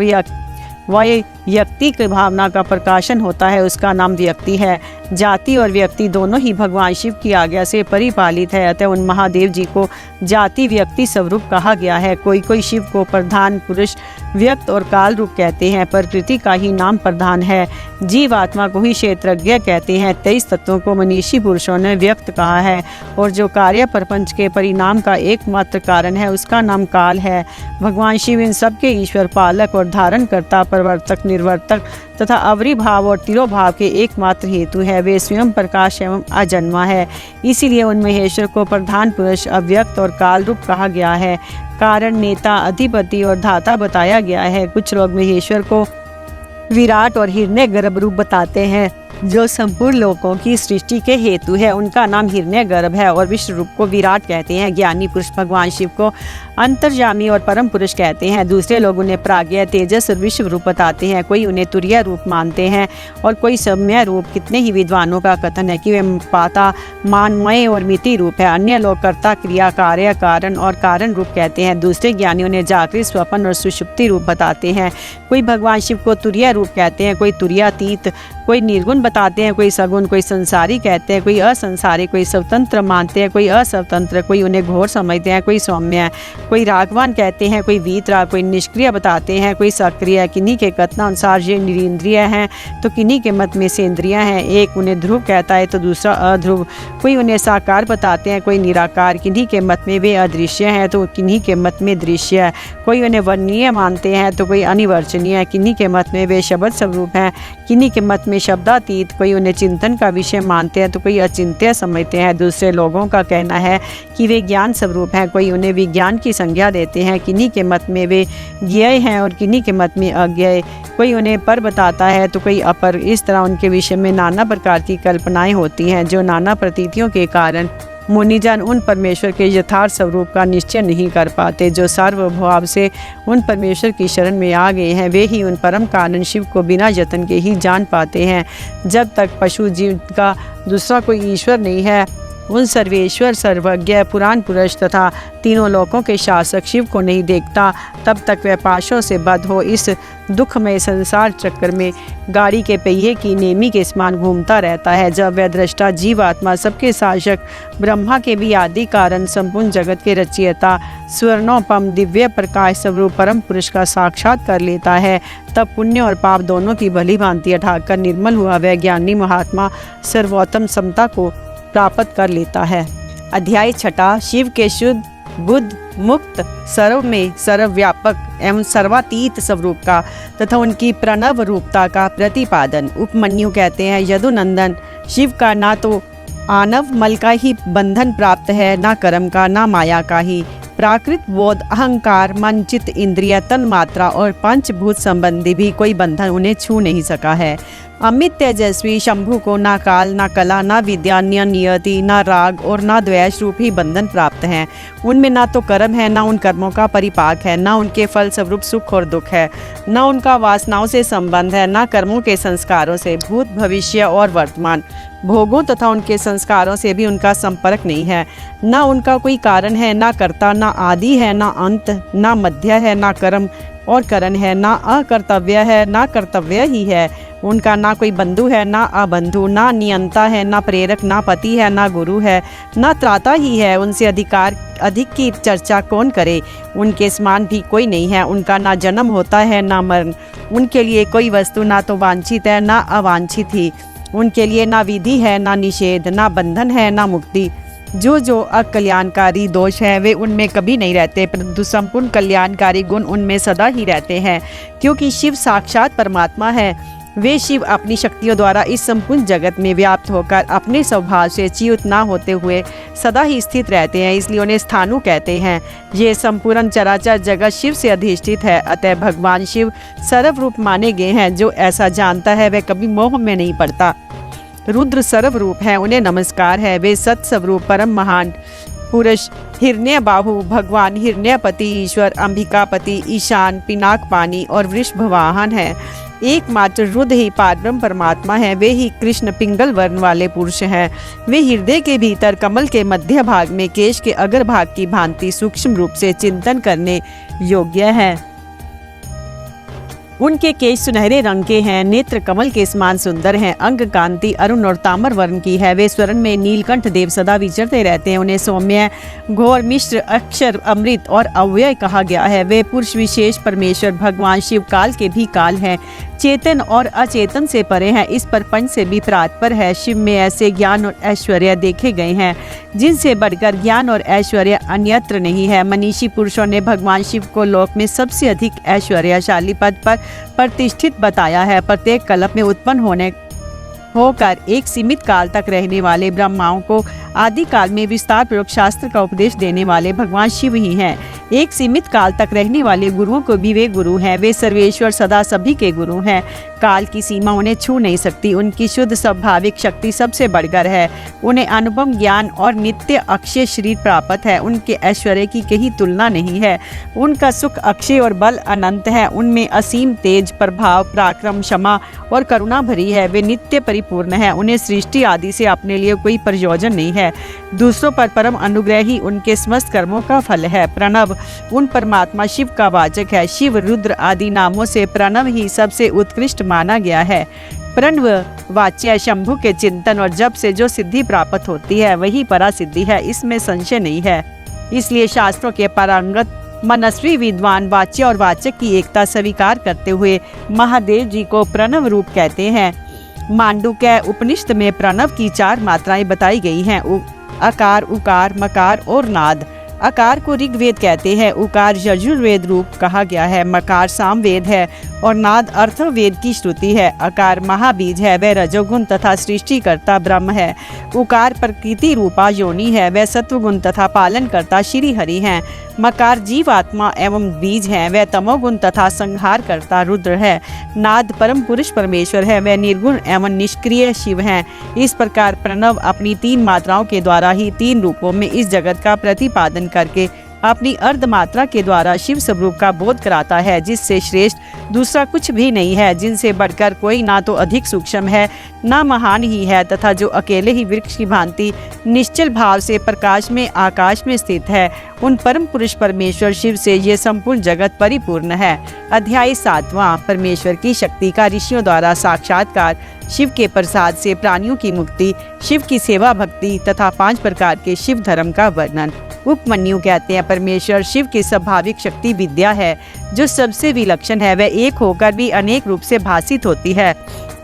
S1: व्यक्ति की भावना का प्रकाशन होता है, उसका नाम व्यक्ति है। जाति और व्यक्ति दोनों ही भगवान शिव की आज्ञा से परिपालित है, अतः उन महादेव जी को जाति व्यक्ति स्वरूप कहा गया है। कोई शिव को प्रधान पुरुष व्यक्त और काल रूप कहते हैं। प्रकृति का ही नाम प्रधान है। जीवात्मा को ही क्षेत्रज्ञ कहते हैं। 23 तत्वों को मनीषी पुरुषों ने व्यक्त कहा है और जो कार्य प्रपंच के परिणाम का एकमात्र कारण है उसका नाम काल है। भगवान शिव इन सबके ईश्वर, पालक और धारण करता, प्रवर्तक, निर्वर्तक तथा अवरिभाव और तिरोभाव के एकमात्र हेतु है। वे स्वयं प्रकाश एवं अजन्मा है, इसीलिए उन महेश्वर को प्रधान पुरुष, अव्यक्त और काल रूप कहा गया है। कारण, नेता, अधिपति और धाता बताया गया है। कुछ लोग महेश्वर को विराट और हिरण्यगर्भ रूप बताते हैं, जो संपूर्ण लोकों की सृष्टि के हेतु है। उनका नाम हिरण्यगर्भ है और विश्व रूप को विराट कहते हैं। ज्ञानी पुरुष भगवान शिव को अंतर्यामी और परम पुरुष कहते हैं। दूसरे लोग उन्हें प्राज्ञ, तेजस और विश्व रूप बताते हैं। कोई उन्हें तुरीय रूप मानते हैं और कोई सौम्य रूप। कितने ही विद्वानों का कथन है कि वे पाता, मानमय और मिति रूप है। अन्य लोग कर्ता, क्रिया, कार्य, कारण और कारण रूप कहते हैं। दूसरे ज्ञानियों ने जागृत, स्वप्न और सुषुप्ति रूप बताते हैं। कोई भगवान शिव को तुरीय रूप कहते हैं, कोई तुरीयातीत, कोई निर्गुण बताते हैं, कोई सगुण, कोई संसारी कहते हैं, कोई असंसारी, कोई स्वतंत्र मानते हैं, कोई असवतंत्र, कोई उन्हें घोर समझते हैं, कोई सौम्य, कोई रागवान कहते हैं, कोई वीतराग, कोई निष्क्रिय बताते हैं, कोई सक्रिय। किन्हीं के कथनानुसार ये निरिंद्रिय हैं तो किन्हीं के मत में सेंद्रिय हैं। एक उन्हें ध्रुव कहता है तो दूसरा अध्रुव। कोई उन्हें साकार बताते हैं, कोई निराकार। किन्हीं के मत में वे अदृश्य हैं तो किन्हीं के मत में दृश्य है। कोई उन्हें वर्णनीय मानते हैं तो कोई अनिवर्चनीय। किन्हीं के मत में वे शब्द स्वरूप हैं, किन्हीं के मत में शब्दातीत अतीत, कोई उन्हें चिंतन का विषय मानते हैं तो कोई अचिंत्य समझते हैं। दूसरे लोगों का कहना है कि वे ज्ञान स्वरूप हैं, कोई उन्हें विज्ञान की संज्ञा देते हैं। किन्हीं के मत में वे ज्ञेय हैं और किन्हीं के मत में अज्ञेय, कोई उन्हें पर बताता है तो कोई अपर। इस तरह उनके विषय में नाना प्रकार की कल्पनाएं होती हैं, जो नाना प्रतीतियों के कारण मुनिजन उन परमेश्वर के यथार्थ स्वरूप का निश्चय नहीं कर पाते। जो सर्वभाव से उन परमेश्वर की शरण में आ गए हैं, वे ही उन परम कारण शिव को बिना यत्न के ही जान पाते हैं। जब तक पशु जीव का दूसरा कोई ईश्वर नहीं है, उन सर्वेश्वर, सर्वज्ञ, पुराण पुरुष तथा तीनों लोकों के शासक शिव को नहीं देखता, तब तक वह पाशों से बद्ध हो इस दुखमय संसार चक्र में गाड़ी के पहिए की नेमी के समान घूमता रहता है। जब वह दृष्टा जीवात्मा, सबके शासक, ब्रह्मा के भी आदि कारण, संपूर्ण जगत के रचयिता, स्वर्णोपम दिव्य प्रकाश स्वरूप परम पुरुष का साक्षात कर लेता है, तब पुण्य और पाप दोनों की भली भांति हटाकर निर्मल हुआ वह ज्ञानी महात्मा सर्वोत्तम समता को प्राप्त कर लेता है। अध्याय 6। शिव के शुद्ध, बुद्ध, मुक्त, सर्व में सर्वव्यापक एवं सर्वातीत स्वरूप का तथा उनकी प्रणव रूपता का प्रतिपादन। उपमन्यु कहते हैं, यदुनंदन, शिव का ना तो आनव मल का ही बंधन प्राप्त है, ना कर्म का, ना माया का ही। प्राकृत बोध, अहंकार, मन, चित्त, इंद्रिय, तन मात्रा और पंचभूत संबंधी भी कोई बंधन उन्हें छू नहीं सका है। अमित तेजस्वी शंभु को ना काल, ना कला, ना विद्या, ना नियति, ना राग और ना द्वेष रूप ही बंधन प्राप्त हैं। उनमें ना तो कर्म है, ना उन कर्मों का परिपाक है, ना उनके फल स्वरूप सुख और दुख है, ना उनका वासनाओं से संबंध है, ना कर्मों के संस्कारों से, भूत, भविष्य और वर्तमान भोगों तथा उनके संस्कारों से भी उनका संपर्क नहीं है। ना उनका कोई कारण है, ना कर्ता, ना आदि है, ना अंत, ना मध्य है, ना कर्म और करण है, ना अकर्तव्य है, ना कर्तव्य ही है। उनका ना कोई बंधु है, ना अबंधु, ना नियंता है, ना प्रेरक, ना पति है, ना गुरु है, ना त्राता ही है। उनसे अधिक की चर्चा कौन करे। उनके समान भी कोई नहीं है। उनका ना जन्म होता है, ना मरण। उनके लिए कोई वस्तु ना तो वांछित है, ना अवांछित ही। उनके लिए ना विधि है, ना निषेध, ना बंधन है, ना मुक्ति। जो अकल्याणकारी दोष है वे उनमें कभी नहीं रहते, परंतु संपूर्ण कल्याणकारी गुण उनमें सदा ही रहते हैं। क्योंकि शिव साक्षात परमात्मा है, वे शिव अपनी शक्तियों द्वारा इस संपूर्ण जगत में व्याप्त होकर अपने स्वभाव से च्युत ना होते हुए सदा ही स्थित रहते हैं, इसलिए उन्हें स्थाणु कहते हैं। ये संपूर्ण चराचर जगत शिव से अधिष्ठित है, अतः भगवान शिव सर्वरूप माने गए हैं। जो ऐसा जानता है वह कभी मोह में नहीं पड़ता। रुद्र सर्वरूप है, उन्हें नमस्कार है। वे सत्स्वरूप परम महान पुरुष हिरण्यबाहु भगवान हिरण्यपति, ईश्वर, अंबिकापति, ईशान, पिनाकपानी और वृषभवाहन है। एकमात्र रुद्र ही पारब्रह्म परमात्मा है। वे ही कृष्ण पिंगल वर्ण वाले पुरुष हैं। वे हृदय के भीतर कमल के मध्य भाग में केश के अग्र भाग की भांति सूक्ष्म रूप से चिंतन करने योग्य है। उनके केश सुनहरे रंग के हैं, नेत्र कमल के समान सुंदर हैं, अंग कांति अरुण और ताम्र वर्ण की है। वे स्वर्ण में नीलकंठ देव सदा विचरते रहते हैं। उन्हें सौम्य, घोर, मिश्र, अक्षर, अमृत और अव्यय कहा गया है। वे पुरुष विशेष परमेश्वर भगवान शिव काल के भी काल हैं, चेतन और अचेतन से परे हैं, इस प्रपंच से भी परात्पर है। शिव में ऐसे ज्ञान और ऐश्वर्य देखे गए हैं जिनसे बढ़कर ज्ञान और ऐश्वर्य अन्यत्र नहीं है। मनीषी पुरुषों ने भगवान शिव को लोक में सबसे अधिक ऐश्वर्यशाली पद पर प्रतिष्ठित बताया है। प्रत्येक कल्प में उत्पन्न होकर एक सीमित काल तक रहने वाले ब्रह्माओं को आदि काल में विस्तार पूर्वक शास्त्र का उपदेश देने वाले भगवान शिव ही हैं। एक सीमित काल तक रहने वाले गुरुओं को भी वे गुरु हैं। वे सर्वेश्वर सदा सभी के गुरु हैं। काल की सीमा उन्हें छू नहीं सकती। उनकी शुद्ध स्वाभाविक शक्ति सबसे बढ़कर है। उन्हें अनुपम ज्ञान और नित्य अक्षय शरीर प्राप्त है। उनके ऐश्वर्य की कहीं तुलना नहीं है। उनका सुख अक्षय और बल अनंत है। उनमें असीम तेज, प्रभाव, पराक्रम, क्षमा और करुणा भरी है। वे नित्य परिपूर्ण है। उन्हें सृष्टि आदि से अपने लिए कोई प्रयोजन नहीं है। दूसरों पर परम अनुग्रह ही उनके समस्त कर्मों का फल है। प्रणव उन परमात्मा शिव का वाचक है। शिव, रुद्र आदि नामों से प्रणव ही सबसे उत्कृष्ट माना गया है। प्रणव वाच्य शंभु के चिंतन और जप से जो सिद्धि प्राप्त होती है वही परा सिद्धि है, इसमें संशय नहीं है। इसलिए शास्त्रों के पारंगत मनस्वी विद्वान वाच्य और वाचक की एकता स्वीकार करते हुए महादेव जी को प्रणव रूप कहते हैं। मांडुक्य उपनिषद में प्रणव की 4 मात्राएं बताई गई हैं, अकार, उकार, मकार और नाद। अकार को ऋग्वेद कहते हैं, उकार यजुर्वेद रूप कहा गया है, मकार सामवेद है और नाद अर्थवेद की श्रुति है। अकार महाबीज है, वह रजोगुण तथा सृष्टिकर्ता ब्रह्म है। उकार प्रकृति रूपा योनि है, वह सत्वगुण तथा पालनकर्ता श्री हरि हैं। मकार जीवात्मा एवं बीज है, वह तमोगुण तथा संहार करता रुद्र है। नाद परम पुरुष परमेश्वर है, वह निर्गुण एवं निष्क्रिय शिव हैं। इस प्रकार प्रणव अपनी 3 मात्राओं के द्वारा ही 3 रूपों में इस जगत का प्रतिपादन करके अपनी अर्ध मात्रा के द्वारा शिव स्वरूप का बोध कराता है, जिससे श्रेष्ठ दूसरा कुछ भी नहीं है, जिनसे बढ़कर कोई ना तो अधिक सूक्ष्म है ना महान ही है, तथा जो अकेले ही वृक्ष की भांति निश्चल भाव से प्रकाश में आकाश में स्थित है। उन परम पुरुष परमेश्वर शिव से ये संपूर्ण जगत परिपूर्ण है। अध्याय 7वां परमेश्वर की शक्ति का ऋषियों द्वारा साक्षात्कार, शिव के प्रसाद से प्राणियों की मुक्ति, शिव की सेवा भक्ति तथा 5 प्रकार के शिव धर्म का वर्णन। उपमन्यु कहते हैं परमेश्वर शिव की स्वाभाविक शक्ति विद्या है, जो सबसे विलक्षण है। वह एक होकर भी अनेक रूप से भासित होती है,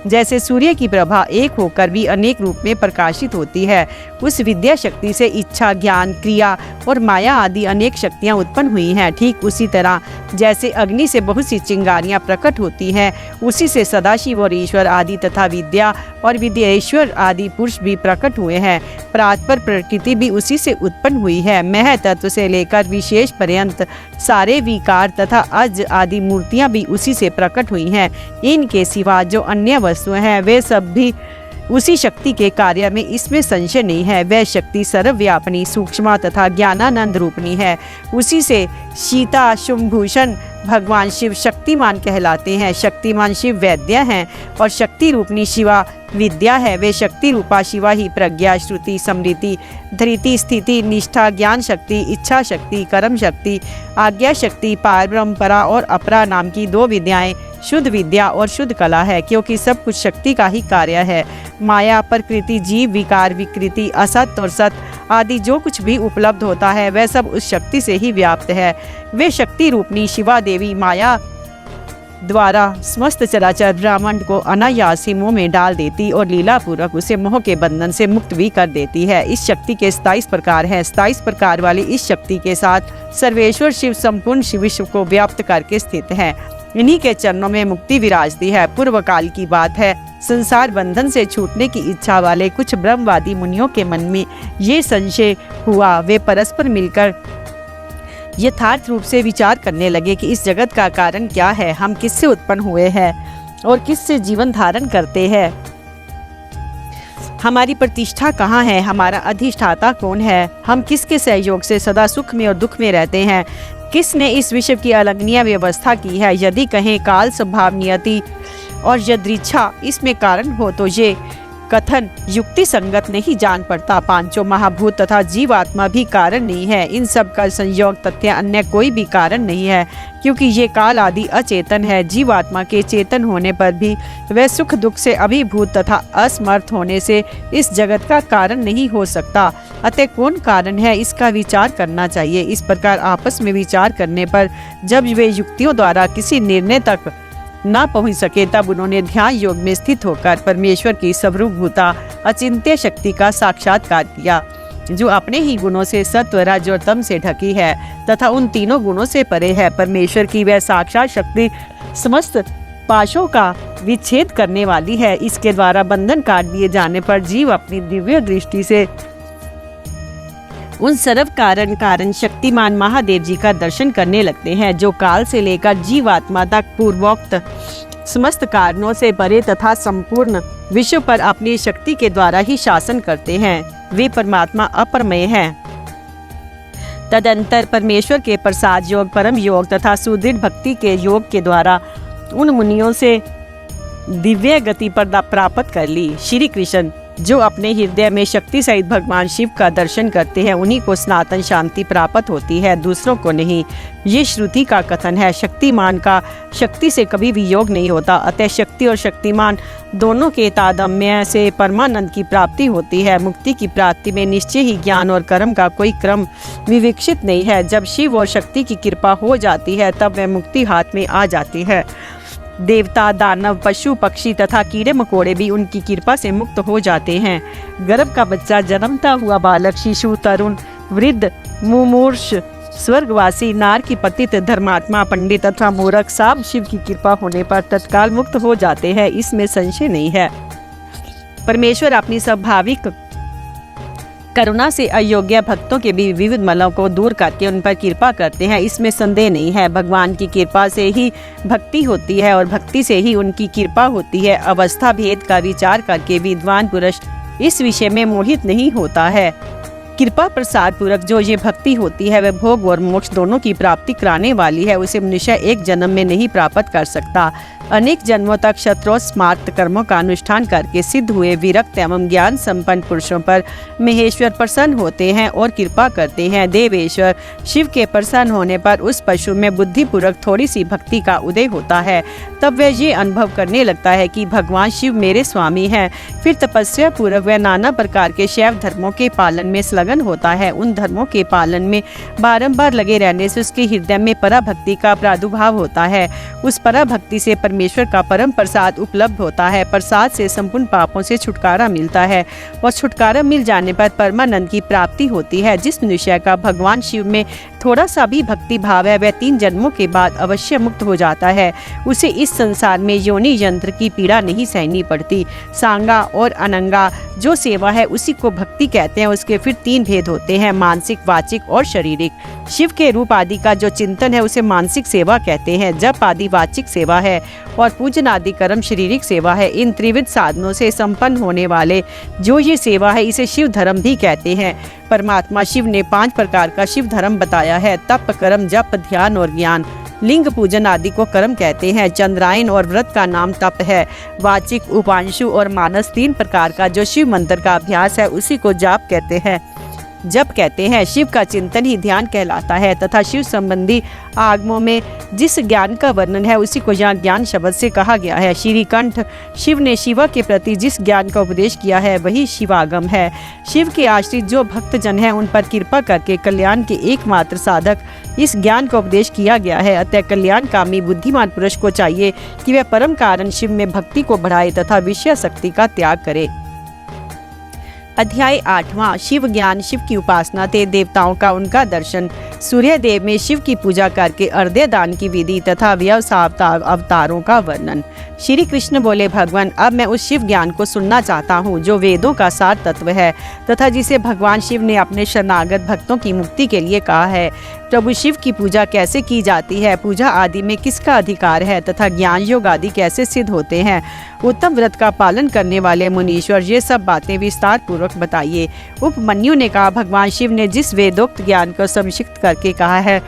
S1: जैसे सूर्य की प्रभा एक होकर भी अनेक रूप में प्रकाशित होती है। उस विद्या शक्ति से इच्छा, ज्ञान, क्रिया और माया आदि अनेक शक्तियां उत्पन्न हुई हैं। ठीक उसी तरह जैसे अग्नि से बहुत सी चिंगारियां प्रकट होती हैं, उसी से सदाशिव और ईश्वर आदि तथा विद्या और विद्येश्वर आदि पुरुष भी प्रकट हुए हैं। परात्पर प्रकृति भी उसी से उत्पन्न हुई है। मह तत्व से लेकर विशेष पर्यंत सारे विकार तथा अज आदि मूर्तियां भी उसी से प्रकट हुई हैं। इनके सिवा जो अन्य वस्तुएं हैं वे सब भी उसी शक्ति के कार्य में, इसमें संशय नहीं है। वह शक्ति सर्वव्यापिनी, सूक्ष्म तथा ज्ञानानंद रूपनी है। उसी से सीता शुंभूषण भगवान शिव शक्तिमान कहलाते हैं। शक्तिमान शिव वैद्य हैं और शक्ति रूपनी शिवा विद्या है। वे शक्ति रूपा शिवा ही प्रज्ञा, श्रुति, समृद्धि, धृति, स्थिति, निष्ठा, ज्ञान शक्ति, इच्छा शक्ति, कर्म शक्ति, आज्ञा शक्ति, पारब्रह्म, परा और अपरा नाम की 2 विद्याएं शुद्ध विद्या और शुद्ध कला है, क्योंकि सब कुछ शक्ति का ही कार्य है। माया, प्रकृति, जीव, विकार, विकृति, असत और सत आदि जो कुछ भी उपलब्ध होता है वह सब उस शक्ति से ही व्याप्त है। वे शक्ति रूपनी शिवा देवी माया द्वारा समस्त चराचर ब्रह्मांड को अनायास ही मोह में डाल देती और लीला पूर्वक उसे मोह के बंधन से मुक्त भी कर देती है। इस शक्ति के 27 प्रकार हैं। 27 प्रकार वाली इस शक्ति के साथ सर्वेश्वर शिव संपूर्ण शिव विश्व को व्याप्त करके स्थित है। इन्हीं के चरणों में मुक्ति विराजती है। पूर्व काल की बात है, संसार बंधन से छूटने की इच्छा वाले कुछ ब्रह्मवादी मुनियों के मन में ये संशय हुआ। वे परस्पर मिलकर यथार्थ रूप से विचार करने लगे कि इस जगत का कारण क्या है, हम किससे उत्पन्न हुए हैं और किससे जीवन धारण करते हैं, हमारी प्रतिष्ठा कहाँ है, हमारा अधिष्ठाता कौन है, हम किसके सहयोग से सदा सुख में और दुख में रहते हैं, किसने इस विश्व की अलंघनीय व्यवस्था की है। यदि कहें काल स्वभाव, नियति और यदृच्छा इसमें कारण हो तो ये कथन युक्ति संगत नहीं जान पड़ता। 5 महाभूत तथा जीवात्मा भी कारण नहीं है। इन सब का संयोग तथ्य अन्य कोई भी कारण नहीं है, क्योंकि ये काल आदि अचेतन है। जीवात्मा के चेतन होने पर भी वह सुख दुख से अभिभूत तथा असमर्थ होने से इस जगत का कारण नहीं हो सकता। अतः कौन कारण है, इसका विचार करना चाहिए। इस प्रकार आपस में विचार करने पर जब वे युक्तियों द्वारा किसी निर्णय तक ना पहुंच सके, तब उन्होंने ध्यान योग में स्थित होकर परमेश्वर की सर्वभूता अचिंत्य शक्ति का साक्षात्कार किया, जो अपने ही गुणों से सत्व, रज और तम से ढकी है तथा उन तीनों गुणों से परे है। परमेश्वर की वह साक्षात शक्ति समस्त पाशों का विच्छेद करने वाली है। इसके द्वारा बंधन काट दिए जाने पर जीव अपनी दिव्य दृष्टि से उन सर्व कारण शक्तिमान महादेव जी का दर्शन करने लगते हैं, जो काल से लेकर जीवात्मा तक पूर्वोक्त समस्त कारणों से परे तथा संपूर्ण विश्व पर अपनी शक्ति के द्वारा ही शासन करते हैं। वे परमात्मा अपरमेय हैं। तदंतर परमेश्वर के प्रसाद योग, परम योग तथा सुदृढ़ भक्ति के योग के द्वारा उन मुनियों से दिव्य गति पर प्राप्त कर ली। श्री कृष्ण जो अपने हृदय में शक्ति सहित भगवान शिव का दर्शन करते हैं, उन्हीं को सनातन शांति प्राप्त होती है, दूसरों को नहीं। ये श्रुति का कथन है। शक्तिमान का शक्ति से कभी भी योग नहीं होता। अतः शक्ति और शक्तिमान दोनों के तादात्म्य से परमानंद की प्राप्ति होती है। मुक्ति की प्राप्ति में निश्चय ही ज्ञान और कर्म का कोई क्रम विवक्षित नहीं है। जब शिव और शक्ति की कृपा हो जाती है, तब वह मुक्ति हाथ में आ जाती है। देवता, दानव, पशु, पक्षी तथा कीड़े मकोड़े भी उनकी कृपा से मुक्त हो जाते हैं। गर्भ का बच्चा, जन्मता हुआ बालक, शिशु, तरुण, वृद्ध, मुमूर्ष, स्वर्गवासी नार की पतित धर्मात्मा पंडित तथा मूर्ख सब शिव की कृपा होने पर तत्काल मुक्त हो जाते हैं, इसमें संशय नहीं है। परमेश्वर अपनी स्वाभाविक करुणा से अयोग्य भक्तों के भी विविध मलों को दूर करके उन पर कृपा करते हैं, इसमें संदेह नहीं है। भगवान की कृपा से ही भक्ति होती है और भक्ति से ही उनकी कृपा होती है। अवस्था भेद का विचार करके विद्वान पुरुष इस विषय में मोहित नहीं होता है। कृपा प्रसाद पूर्वक जो ये भक्ति होती है वह भोग और मोक्ष दोनों की प्राप्ति कराने वाली है। उसे मनुष्य एक जन्म में नहीं प्राप्त कर सकता। अनेक जन्मों तक क्षत्रों स्मार्त कर्मों का अनुष्ठान करके सिद्ध हुए विरक्त एवं ज्ञान संपन्न पुरुषों पर महेश्वर प्रसन्न होते हैं और कृपा करते हैं। देवेश्वर शिव के प्रसन्न होने पर उस पशु में बुद्धिपूर्वक थोड़ी सी भक्ति का उदय होता है। तब वह ये अनुभव करने लगता है कि भगवान शिव मेरे स्वामी हैं। फिर तपस्या पूर्वक वह नाना प्रकार के शैव धर्मों के पालन में संलग्न होता है। उन धर्मों के पालन में बारंबार लगे रहने से उसके हृदय में पराभक्ति का प्रादुर्भाव होता है। उस पराभक्ति से परमेश्वर का परम प्रसाद उपलब्ध होता है। प्रसाद से संपूर्ण पापों से छुटकारा मिलता है और छुटकारा मिल जाने पर परमानंद की प्राप्ति होती है। जिस मनुष्य का भगवान शिव में थोड़ा सा भी भक्ति भाव है वह 3 जन्मों के बाद अवश्य मुक्त हो जाता है। उसे इस संसार में योनि यंत्र की पीड़ा नहीं सहनी पड़ती। सांगा और अनंगा जो सेवा है उसी को भक्ति कहते हैं। उसके फिर 3 भेद होते हैं, मानसिक, वाचिक और शारीरिक। शिव के रूप आदि का जो चिंतन है उसे मानसिक सेवा कहते हैं। जप आदि वाचिक सेवा है और पूजन आदि कर्म शारीरिक सेवा है। इन त्रिविध साधनों से संपन्न होने वाले जो ये सेवा है इसे शिव धर्म भी कहते हैं। परमात्मा शिव ने 5 प्रकार का शिव धर्म बताया है। तप, कर्म, जप, ध्यान और ज्ञान। लिंग पूजन आदि को कर्म कहते हैं। चंद्रायन और व्रत का नाम तप है। वाचिक, उपांशु और मानस 3 प्रकार का जो शिव मंत्र का अभ्यास है उसी को जाप कहते हैं, जप कहते हैं। शिव का चिंतन ही ध्यान कहलाता है तथा शिव संबंधी आगमों में जिस ज्ञान का वर्णन है उसी को यहाँ ज्ञान शब्द से कहा गया है। श्रीकंठ शिव ने शिवा के प्रति जिस ज्ञान का उपदेश किया है वही शिवागम है। शिव के आश्रित जो भक्तजन हैं उन पर कृपा करके कल्याण के एकमात्र साधक इस ज्ञान का उपदेश किया गया है। अतः कल्याणकामी बुद्धिमान पुरुष को चाहिए कि वह परम कारण शिव में भक्ति को बढ़ाए तथा विषय शक्ति का त्याग करे। अध्याय 8वां शिव ज्ञान, शिव की उपासना ते देवताओं का उनका दर्शन। सूर्य देव में शिव की पूजा करके अर्घ्य दान की विधि तथा व्यवसाय अवतारों का वर्णन। श्री कृष्ण बोले, भगवान अब मैं उस शिव ज्ञान को सुनना चाहता हूँ जो वेदों का सार तत्व है तथा जिसे भगवान शिव ने अपने शरणागत भक्तों की मुक्ति के लिए कहा है। प्रभु शिव की पूजा कैसे की जाती है, पूजा आदि में किसका अधिकार है तथा ज्ञान योग आदि कैसे सिद्ध होते हैं। उत्तम व्रत का पालन करने वाले मुनीश्वर ये सब बातें विस्तार पूर्वक बताइए। उपमन्यु ने कहा, भगवान शिव ने जिस वेदोक्त ज्ञान को संक्षिप्त करके कहा है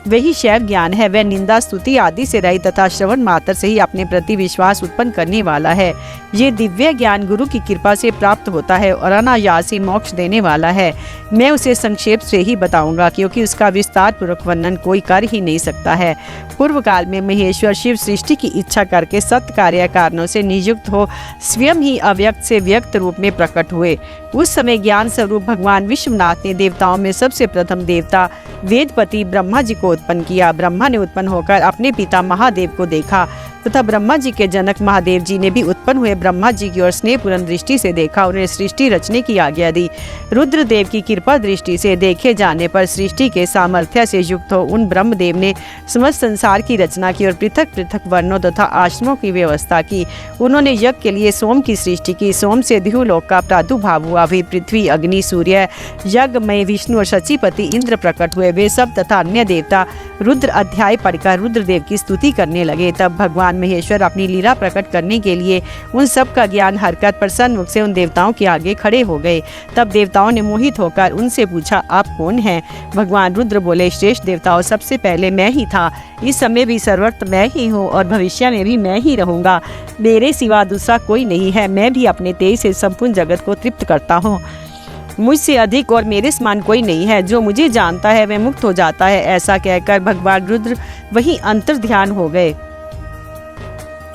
S1: वही शैव ज्ञान है। वह निंदा स्तुति आदि से रहित तथा श्रवण मात्र से ही अपने प्रति विश्वास उत्पन्न करने वाला है। ये दिव्य ज्ञान गुरु की कृपा से प्राप्त होता है और अनायास ही मोक्ष देने वाला है। मैं उसे संक्षेप से ही बताऊंगा क्योंकि उसका विस्तार पूर्वक वर्णन कोई कर ही नहीं सकता है। पूर्व काल में महेश्वर शिव सृष्टि की इच्छा करके सत्य कार्य कारणों से नियुक्त हो स्वयं ही अव्यक्त से व्यक्त रूप में प्रकट हुए। उस समय ज्ञान स्वरूप भगवान विश्वनाथ ने देवताओं में सबसे प्रथम देवता वेदपति ब्रह्मा जी को उत्पन्न किया। ब्रह्मा ने उत्पन्न होकर अपने पिता महादेव को देखा तथा ब्रह्मा जी के जनक महादेव जी ने भी उत्पन्न हुए ब्रह्मा जी की ओर स्नेहपूर्ण दृष्टि से देखा, उन्हें सृष्टि रचने की आज्ञा दी। रुद्रदेव की कृपा दृष्टि से देखे जाने पर सृष्टि के सामर्थ्य से युक्त हो उन ब्रह्मदेव ने समस्त संसार की रचना की और पृथक पृथक वर्णों तथा आश्रमों की व्यवस्था की। उन्होंने यज्ञ के लिए सोम की सृष्टि की। सोम से द्युलोक का प्रादुर्भाव हुआ। वे पृथ्वी, अग्नि, सूर्य, यज्ञ में विष्णु और शचीपति इंद्र प्रकट हुए। वे सब तथा अन्य देवता रुद्र अध्याय पढ़कर रुद्रदेव की स्तुति करने लगे। तब भगवान महेश्वर अपनी लीला प्रकट करने के लिए उन सब का ज्ञान हरकर प्रसन्न मुख से उन देवताओं के आगे खड़े हो गए। तब देवताओं ने मोहित होकर उनसे पूछा, आप कौन हैं? भगवान रुद्र बोले, श्रेष्ठ देवताओं, सबसे पहले मैं ही था, इस समय भी सर्वत्र मैं ही हूँ और भविष्य में भी मैं ही रहूँगा। मेरे सिवा दूसरा कोई नहीं है। मैं भी अपने तेज से संपूर्ण जगत को तृप्त करता हूँ। मुझसे अधिक और मेरे समान कोई नहीं है। जो मुझे जानता है वह मुक्त हो जाता है। ऐसा कहकर भगवान रुद्र वहीं अंतर ध्यान हो गए।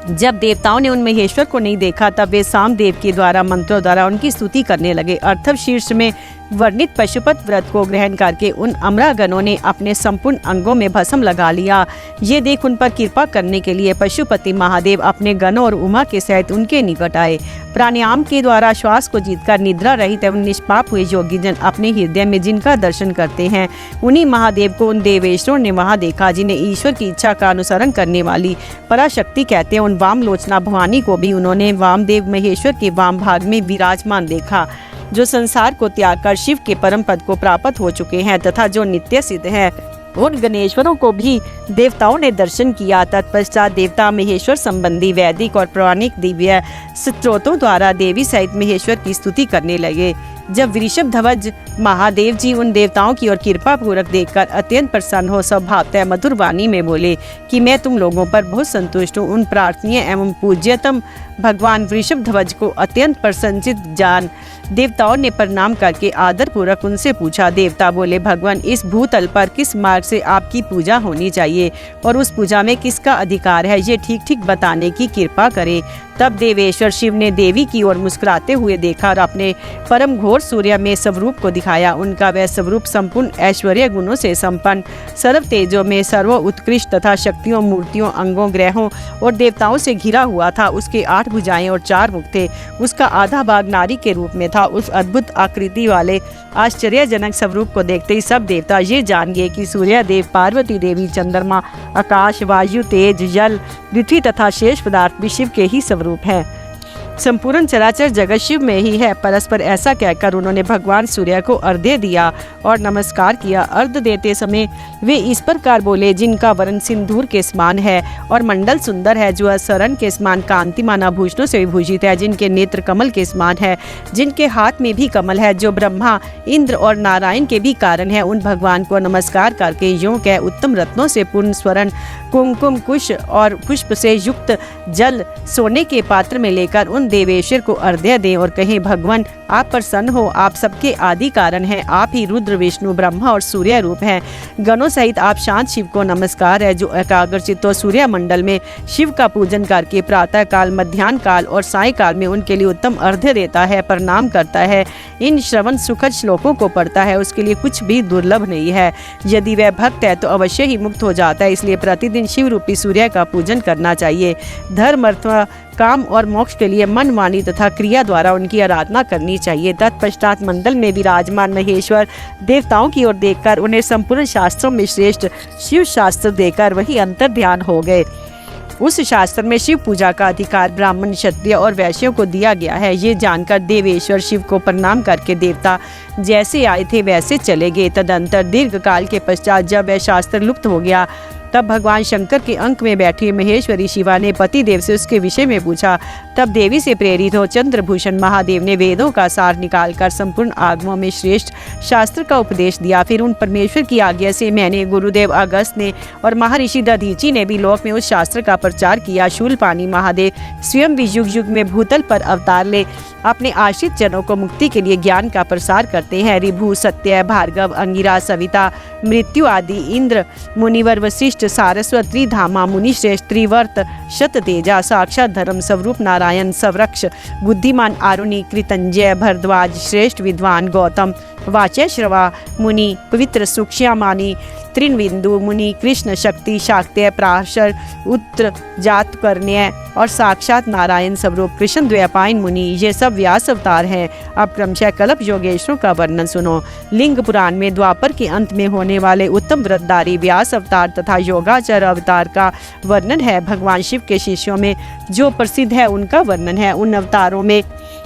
S1: जब देवताओं ने उन महेश्वर को नहीं देखा तब वे सामदेव के द्वारा मंत्रों द्वारा उनकी स्तुति करने लगे। अर्थव शीर्ष में वर्णित पशुपत व्रत को ग्रहण करके उन अमरागणों ने अपने संपूर्ण अंगों में भस्म लगा लिया। ये देख उन पर कृपा करने के लिए पशुपति महादेव अपने गणों और उमा के सहित उनके निकट आए। प्राणायाम के द्वारा श्वास को जीतकर निद्रा रहित एवं निष्पाप हुए योगीजन अपने हृदय में जिनका दर्शन करते हैं, उन्हीं महादेव को उन देवेश्वरों ने वहां देखा जिन्हें ईश्वर की इच्छा का अनुसरण करने वाली पराशक्ति कहते हैं। उन वामलोचना भवानी को भी उन्होंने वामदेव महेश्वर के वाम भाग में विराजमान देखा, जो संसार को त्याग कर शिव के परम पद को प्राप्त हो चुके हैं तथा जो नित्य सिद्ध है। उन गणेश्वरों को भी देवताओं ने दर्शन किया। तत्पश्चात देवता महेश्वर संबंधी वैदिक और पौराणिक दिव्य स्त्रोतों द्वारा देवी सहित महेश्वर की स्तुति करने लगे। जब वृषभ ध्वज महादेव जी उन देवताओं की ओर कृपा पूर्वक देखकर अत्यंत प्रसन्न हो स्वभावतः मधुर वाणी में बोले कि मैं तुम लोगों पर बहुत संतुष्ट हूँ। उन प्रार्थनीय एवं पूज्यतम भगवान वृषभ ध्वज को अत्यंत प्रसन्नचित जान देवताओं ने प्रणाम करके आदर पूर्वक उनसे पूछा। देवता बोले, भगवान, इस भूतल पर किस मार्ग से आपकी पूजा होनी चाहिए और उस पूजा में किसका अधिकार है, ये ठीक ठीक बताने की कृपा करें। तब देवेश्वर शिव ने देवी की ओर मुस्कुराते हुए देखा और अपने परम घोर सूर्य में स्वरूप को दिखाया। उनका वह स्वरूप संपूर्ण ऐश्वर्य गुणों से संपन्न, सर्व तेजों में सर्व उत्कृष्ट तथा शक्तियों, मूर्तियों, अंगों, ग्रहों और देवताओं से घिरा हुआ था। उसके 8 भुजाएं और 4 मुख थे। उसका आधा भाग नारी के रूप में था। उस अद्भुत आकृति वाले आश्चर्यजनक स्वरूप को देखते ही सब देवता ये जान गए कि सूर्य देव, पार्वती देवी, चंद्रमा, आकाश, वायु, तेज, जल, पृथ्वी तथा शेष पदार्थ भी शिव के ही स्वरूप हैं। संपूर्ण चराचर जगत शिव में ही है। परस्पर ऐसा कहकर उन्होंने भगवान सूर्य को अर्घ्य दिया और नमस्कार किया। अर्घ्य देते समय वे इस प्रकार बोले, जिनका वर्ण सिंदूर के समान है और मंडल सुंदर है, जो शरण के समान कांतिमान आभूषणों से विभूषित है, जिनके नेत्र कमल के समान है, जिनके हाथ में भी कमल है, जो ब्रह्मा, इंद्र और नारायण के भी कारण है, उन भगवान को नमस्कार करके यूं कह उत्तम रत्नों से पूर्ण स्वर्ण, कुमकुम, कुश और पुष्प से युक्त जल सोने के पात्र में लेकर उन देवेश्वर को अर्घ्य दें और कहें, भगवान, आप प्रसन्न हो, आप सबके आदि कारण हैं, आप ही रुद्र, विष्णु, ब्रह्मा और सूर्य रूप हैं। गणों सहित आप शांत शिव को नमस्कार है, जो एकाग्रचित्त सूर्य मंडल में शिव का पूजन करके प्रातः काल, मध्याह्न काल और साय काल में उनके लिए उत्तम अर्घ्य देता है, प्रणाम करता है, इन श्रवण सुखद श्लोकों को पढ़ता है, उसके लिए कुछ भी दुर्लभ नहीं है। यदि वह भक्त है तो अवश्य ही मुक्त हो जाता है। इसलिए प्रतिदिन शिव रूपी सूर्य का पूजन करना चाहिए। धर्म, अर्थ, काम और मोक्ष के लिए मन, वाणी तथा क्रिया द्वारा उनकी आराधना करनी चाहिए। तत्पश्चात मंडल में विराजमान महेश्वर देवताओं की ओर देखकर उन्हें संपूर्ण शास्त्रों में श्रेष्ठ शिव शास्त्र देकर वही अंतर ध्यान हो गए। उस शास्त्र में शिव पूजा का अधिकार ब्राह्मण, क्षत्रिय और वैश्यों को दिया गया है। ये जानकर देवेश्वर शिव को प्रणाम करके देवता जैसे आए थे वैसे चले गए। तदंतर दीर्घ काल के पश्चात जब वह शास्त्र लुप्त हो गया, तब भगवान शंकर के अंक में बैठी महेश्वरी शिवा ने पति देव से उसके विषय में पूछा। तब देवी से प्रेरित हो चंद्रभूषण महादेव ने वेदों का सार निकालकर संपूर्ण आगमों में श्रेष्ठ शास्त्र का उपदेश दिया। फिर उन परमेश्वर की आज्ञा से मैंने, गुरुदेव अगस्त ने और महर्षि दधीची ने भी लोक में उस शास्त्र का प्रचार किया। शूलपाणी महादेव स्वयं भी युग युग में भूतल पर अवतार ले अपने आश्रित जनों को मुक्ति के लिए ज्ञान का प्रसार करते हैं। ऋभु, सत्य, भार्गव, अंगिरा, सविता, मृत्यु आदि इंद्र, मुनिवर, वशिष्ठ, सारस्वती, धामा, मुनि श्रेष्ठ, त्रिवर्त, शततेजा, साक्षात धर्म स्वरूप नारायण, सवृक्ष, बुद्धिमान आरुणि, कृतंजय, भरद्वाज, श्रेष्ठ विद्वान, गौतम, वाचश्रवा मुनि, पवित्र सूक्ष्यमानी, त्रिनबिंदु मुनि, कृष्ण, शक्ति, शाक्त्य, प्राशर, उत्तर, जातकर्ण्य और साक्षात नारायण स्वरूप कृष्ण द्वैपायन मुनि, ये सब व्यास अवतार हैं। अब क्रमशः कल्प योगेश्वरों का वर्णन सुनो। लिंग पुराण में द्वापर के अंत में होने वाले उत्तम व्रतधारी व्यास अवतार तथा योगाचार्य अवतार का वर्णन है। भगवान शिव के शिष्यों में जो प्रसिद्ध है उनका वर्णन है। उन अवतारों में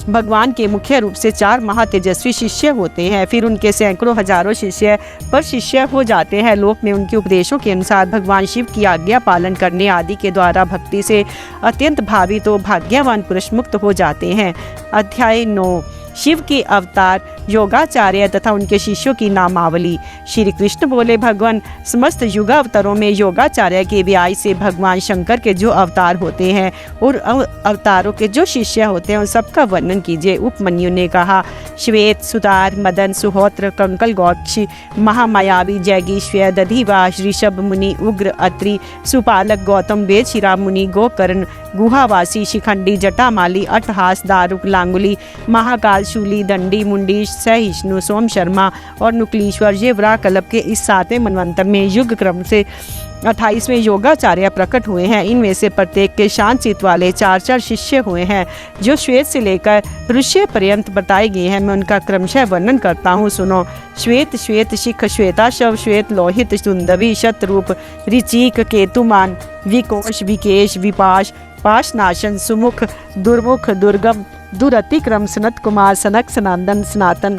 S1: भगवान के मुख्य रूप से 4 महातेजस्वी शिष्य होते हैं, फिर उनके सैकड़ों हजारों शिष्य पर शिष्य हो जाते हैं। लोक में उनके उपदेशों के अनुसार भगवान शिव की आज्ञा पालन करने आदि के द्वारा भक्ति से अत्यंत भावित तो भाग्यवान पुरुष मुक्त हो जाते हैं। अध्याय 9। शिव के अवतार योगाचार्य तथा उनके शिष्यों की नामावली। श्री कृष्ण बोले, भगवान समस्त युगावतारों में योगाचार्य के व्याय से भगवान शंकर के जो अवतार होते हैं और अवतारों के जो शिष्य होते हैं उन सबका वर्णन कीजिए। उपमन्यु ने कहा, श्वेत, सुतार, मदन, सुहोत्र, कंकल गौक्ष, महामायावी, जैगीश्वर, दधिवास, ऋषभ मुनि, उग्र, अत्रि, सुपालक, गौतम, वेद, शिरा मुनि, गोकर्ण, गुहावासी, शिखंडी, जटामाली, अट्टहास, दारुक, लांगुली, महाकाल, शूली, दंडी, मुंडी, सहिष्णु, सोम शर्मा और नुक्लीश्वर, ये वराकल्प के इस 7वें मनवंतर में युग क्रम से 28वें योगाचार्य प्रकट हुए हैं। इनमें से प्रत्येक के शांत चित्त वाले 4 शिष्य हुए हैं जो श्वेत से लेकर ऋष्य पर्यंत बताए गए हैं। मैं उनका क्रमशः वर्णन करता हूँ, सुनो। श्वेत, श्वेत शिख, श्वेताशव, श्वेत लोहित, सुंदवी, शतरूप, ऋचिक, केतुमान, विकोश, विकेश, विपाश, पाशनाशन, सुमुख, दुर्मुख, दुर्गम, दुरतिक्रम, सनत कुमार, सनक, सनातन, सनातन,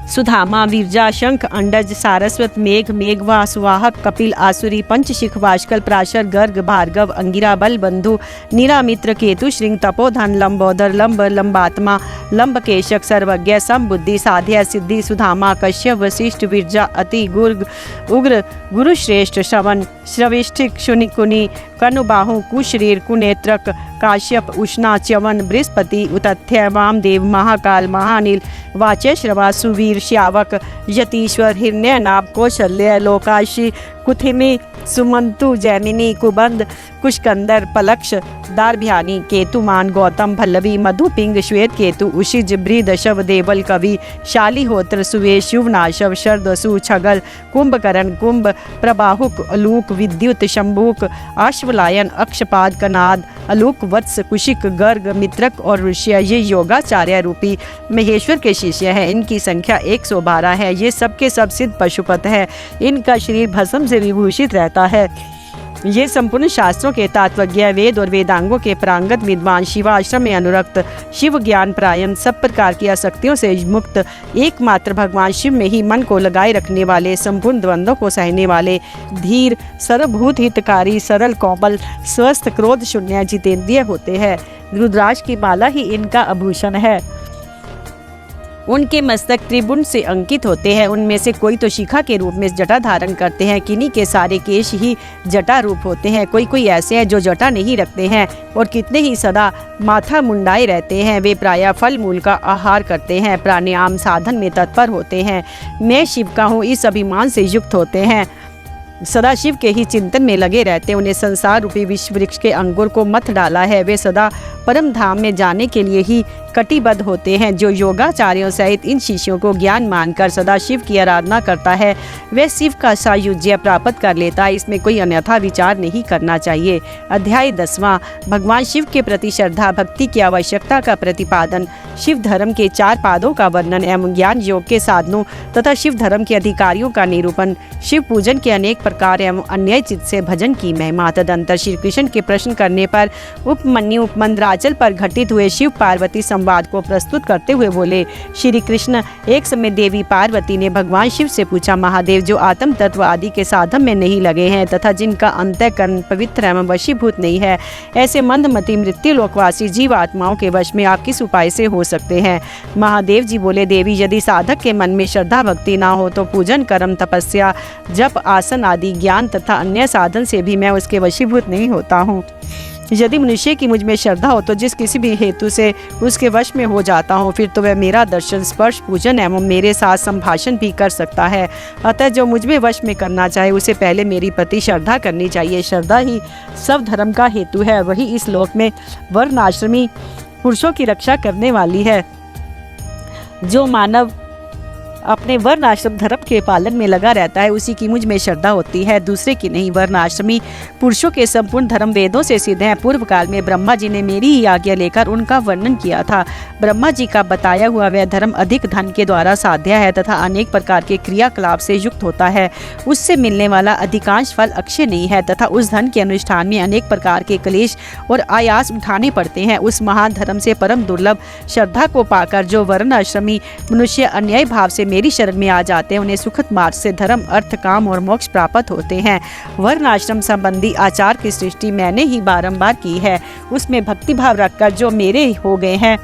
S1: सुधामा, विरजा, शंख, अंडज, सारस्वत, मेघ, मेघवा, सुवाहक, कपिल, आसुरी, पंचशिख, वाष्कल, प्राशर, गर्ग, भार्गव, अंगिरा, बल, बंधु, नीरामित्र, केतु, श्रृंग, तपोधन, लंबोदर, लंब, लंबात्मा, लंबकेशक, सर्वज्ञ, समबुद्धि, साध्य, सिद्धि, सुधामा, कश्यप, वशिष्ठ, विरजा, अति, गुर्ग, उग्र, गुरुश्रेष्ठ, श्रवण, श्रविष्ठिक, शुनिकुनि, कनुबाहु, कुशरीर, कुनेत्रक, काश्यप, उष्णा, च्यवन, बृहस्पति, उतथ्य, वामदेव, महाकाल, महानील, वाचे, श्रवा, सुवीर, श्यावक, यतीश्वर, हिरण्यनाभ, कौशल्य, लोकाशी, कुथिमी, सुमंतु, जैमिनी, कुबंध, कुशकंदर, पलक्ष, दारभ्यानी, केतुमान, गौतम, भल्लवी, मधुपिंग, श्वेत केतु, उशिज, बृहदशव, देवल, कवि, शालिहोत्र, सुवेश, शुभनाशव, शरदसु, छगल, कुंभकर्ण, कुंभ, प्रबाहुक, अलूक, विद्युत, शंभुक, आश्वलायन, अक्षपाद, कनाद, अलूक, वत्स, कुशिक, गर्ग, मित्रक और ऋष्य, ये योगाचार्य रूपी महेश्वर के शिष्य हैं। इनकी संख्या 112 है। ये सबके सब सिद्ध पशुपत है। इनका शरीर भस्म से विभूषित रहता है। ये संपूर्ण शास्त्रों के तात्वज्ञ, वेद और वेदांगों के प्रांगत विद्वान, शिवाश्रम में अनुरक्त, शिव ज्ञान प्रायण, सब प्रकार की आसक्तियों से मुक्त, एकमात्र भगवान शिव में ही मन को लगाए रखने वाले, संपूर्ण द्वंद्वों को सहने वाले, धीर, सर्वभूत हितकारी, सरल, कोमल, स्वस्थ, क्रोध शून्य, जितेंद्रिय होते हैं। रुद्राक्ष की माला ही इनका आभूषण है। उनके मस्तक त्रिभुवन से अंकित होते हैं। उनमें से कोई तो शिखा के रूप में जटा धारण करते हैं। किन्हीं के सारे केश ही जटा रूप होते हैं। कोई कोई ऐसे हैं जो जटा नहीं रखते हैं और कितने ही सदा माथा मुंडाए रहते हैं। वे प्रायः फल मूल का आहार करते हैं, प्राणायाम साधन में तत्पर होते हैं। मैं शिव का हूँ, इस अभिमान से युक्त होते हैं, सदा शिव के ही चिंतन में लगे रहते हैं। उन्हें संसार रूपी विश्व वृक्ष के अंकुर को मत डाला है। वे सदा परम धाम में जाने के लिए ही कटिबद्ध होते हैं। जो योगाचार्यों सहित इन शिष्यों को ज्ञान मानकर सदा शिव की आराधना करता है, वह शिव का सायुज्य प्राप्त कर लेता है। इसमें कोई अन्यथा विचार नहीं करना चाहिए। अध्याय 10वां, भगवान शिव के प्रति श्रद्धा भक्ति की आवश्यकता का प्रतिपादन, शिव धर्म के 4 पादों का वर्णन एवं ज्ञान योग के साधनों तथा शिव धर्म के अधिकारियों का निरूपण, शिव पूजन के अनेक प्रकार एवं अन्य चित्त से भजन की महिमा। तदंतर श्री कृष्ण के प्रश्न करने पर उपमन्यु मंदराचल पर घटित हुए शिव पार्वती संवाद को प्रस्तुत करते हुए बोले, श्री कृष्ण, एक समय देवी पार्वती ने भगवान शिव से पूछा, महादेव, जो आत्म तत्व आदि के साधन में नहीं लगे हैं तथा जिनका अंतःकरण पवित्र एवं वशीभूत नहीं है, ऐसे मंदमती मृत्यु लोकवासी जीव आत्माओं के वश में आप किस उपाय से हो सकते हैं? महादेव जी बोले, देवी, यदि साधक के मन में श्रद्धा भक्ति ना हो तो पूजन, कर्म, तपस्या, जप, आसन आदि ज्ञान तथा अन्य साधन से भी मैं उसके वशीभूत नहीं होता हूँ। यदि मनुष्य की मुझ में श्रद्धा हो तो जिस किसी भी हेतु से उसके वश में हो जाता हूँ, फिर तो वह मेरा दर्शन, स्पर्श, पूजन एवं मेरे साथ संभाषण भी कर सकता है। अतः जो मुझ में वश में करना चाहे उसे पहले मेरी प्रति श्रद्धा करनी चाहिए। श्रद्धा ही सब धर्म का हेतु है। वही इस लोक में वर्णाश्रमी पुरुषों की रक्षा करने वाली है। जो मानव अपने वर्ण आश्रम धर्म के पालन में लगा रहता है, उसी की मुझ में श्रद्धा होती है, दूसरे की नहीं। वर्ण आश्रमी पुरुषों के संपूर्ण धर्म वेदों से सिद्ध हैं। पूर्व काल में ब्रह्मा जी ने मेरी ही आज्ञा लेकर उनका वर्णन किया था। ब्रह्मा जी का बताया हुआ वह धर्म अधिक धन के द्वारा साध्य है तथा अनेक प्रकार के क्रियाकलाप से युक्त होता है। उससे मिलने वाला अधिकांश फल अक्षय नहीं है तथा उस धन के अनुष्ठान में अनेक प्रकार के क्लेश और आयास उठाने पड़ते हैं। उस महान धर्म से परम दुर्लभ श्रद्धा को पाकर जो वर्ण आश्रमी मनुष्य अन्याय भाव से मेरी शरण में आ जाते हैं, उन्हें सुखद मार्ग से धर्म, अर्थ, काम और मोक्ष प्राप्त होते हैं। वर्ण आश्रम संबंधी आचार की सृष्टि मैंने ही बारंबार की है। उसमें भक्ति भाव रखकर जो मेरे हो गए हैं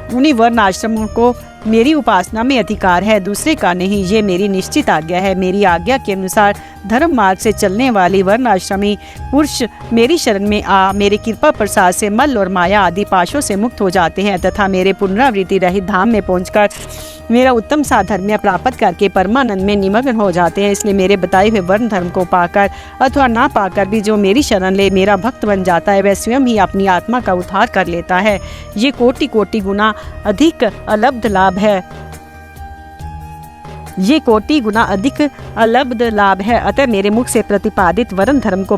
S1: उन्हीं वर्ण आश्रमों को मेरी उपासना में अधिकार है, दूसरे का नहीं। ये मेरी निश्चित आज्ञा है। मेरी आज्ञा के अनुसार धर्म मार्ग से चलने वाली वर्णाश्रमी पुरुष मेरी शरण में आ मेरे कृपा प्रसाद से मल और माया आदि पाशों से मुक्त हो जाते हैं तथा मेरे पुनरावृत्ति रहित धाम में पहुंचकर मेरा उत्तम साधर्म्य प्राप्त करके परमानंद में निमग्न हो जाते हैं। इसलिए मेरे बताए हुए वर्ण धर्म को पाकर अथवा ना पाकर भी जो मेरी शरण ले मेरा भक्त बन जाता है, वह स्वयं ही अपनी आत्मा का उद्धार कर लेता है। ये कोटि कोटि गुना अधिक अलब्ध लाभ है। ये कोटि गुना अधिक अलब्ध लाभ है। अतः मेरे मुख से प्रतिपादित वर्ण धर्म को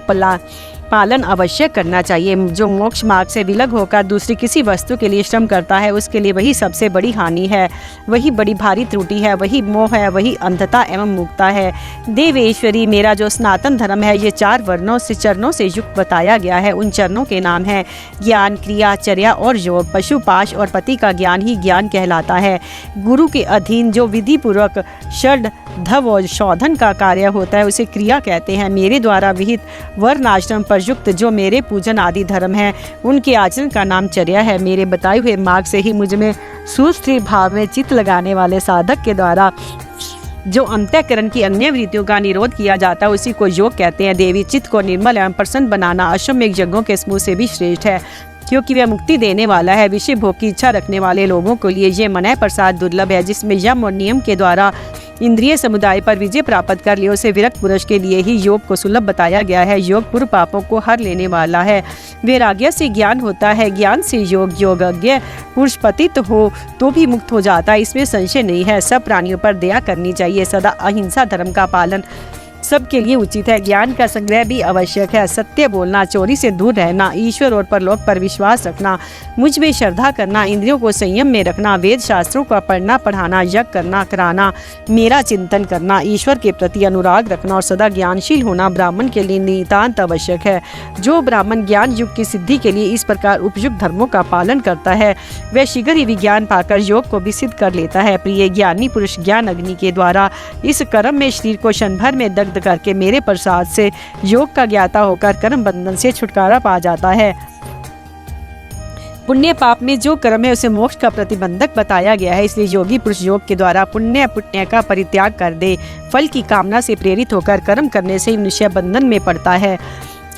S1: पालन अवश्य करना चाहिए। जो मोक्ष मार्ग से विलग होकर दूसरी किसी वस्तु के लिए श्रम करता है, उसके लिए वही सबसे बड़ी हानि है, वही बड़ी भारी त्रुटि है, वही मोह है, वही अंधता एवं मुक्ता है। देवेश्वरी, मेरा जो सनातन धर्म है ये 4 वर्णों से चरणों से युक्त बताया गया है। उन चरणों के नाम है ज्ञान, क्रिया, चर्या और योग। पशुपाश और पति का ज्ञान ही ज्ञान कहलाता है। गुरु के अधीन जो विधि पूर्वक षड धव और शोधन का कार्य होता है उसे क्रिया कहते हैं। मेरे द्वारा विहित वर्ण आश्रम पर युक्त जो मेरे पूजन आदि धर्म है उनके आचरण का नाम चर्या है। मेरे बताए हुए मार्ग से ही मुझ में सुस्थिर भाव में चित्त लगाने वाले साधक के द्वारा जो अंतःकरण की अन्य वृत्तियों का निरोध किया जाता है उसी को योग कहते हैं। देवी, चित्त को निर्मल एवं प्रसन्न बनाना अश्वमेध यज्ञों के समूह से भी श्रेष्ठ है, क्योंकि वह मुक्ति देने वाला है। विषय भोग की इच्छा रखने वाले लोगों के लिए ये मनय प्रसाद दुर्लभ है। जिसमें यम और नियम के द्वारा इंद्रिय समुदाय पर विजय प्राप्त कर लिया उसे विरक्त पुरुष के लिए ही योग को सुलभ बताया गया है। योग पूर्व पापों को हर लेने वाला है। वैराग्य से ज्ञान होता है, ज्ञान से योग। योगज्ञ पुरुष पतित हो तो भी मुक्त हो जाता है, इसमें संशय नहीं है। सब प्राणियों पर दया करनी चाहिए। सदा अहिंसा धर्म का पालन सबके लिए उचित है। ज्ञान का संग्रह भी आवश्यक है। सत्य बोलना, चोरी से दूर रहना, ईश्वर और परलोक पर विश्वास रखना, मुझ में श्रद्धा करना, इंद्रियों को संयम में रखना, वेद शास्त्रों का पढ़ना पढ़ाना, यज्ञ करना कराना, मेरा चिंतन करना, ईश्वर के प्रति अनुराग रखना और सदा ज्ञानशील होना ब्राह्मण के लिए नितांत आवश्यक है। जो ब्राह्मण ज्ञान युग की सिद्धि के लिए इस प्रकार उपयुक्त धर्मों का पालन करता है वह शीघ्र ही विज्ञान पाकर योग को भी सिद्ध कर लेता है। प्रिय ज्ञानी पुरुष ज्ञान अग्नि के द्वारा इस कर्म में शरीर को क्षण भर में दग्ध करके मेरे प्रसाद से योग का ज्ञाता होकर कर्म बंधन से छुटकारा पा जाता है। पुण्य पाप में जो कर्म है उसे मोक्ष का प्रतिबंधक बताया गया है। इसलिए योगी पुरुष योग के द्वारा पुण्य का परित्याग कर दे। फल की कामना से प्रेरित होकर कर्म करने से निश्चय बंधन में पड़ता है,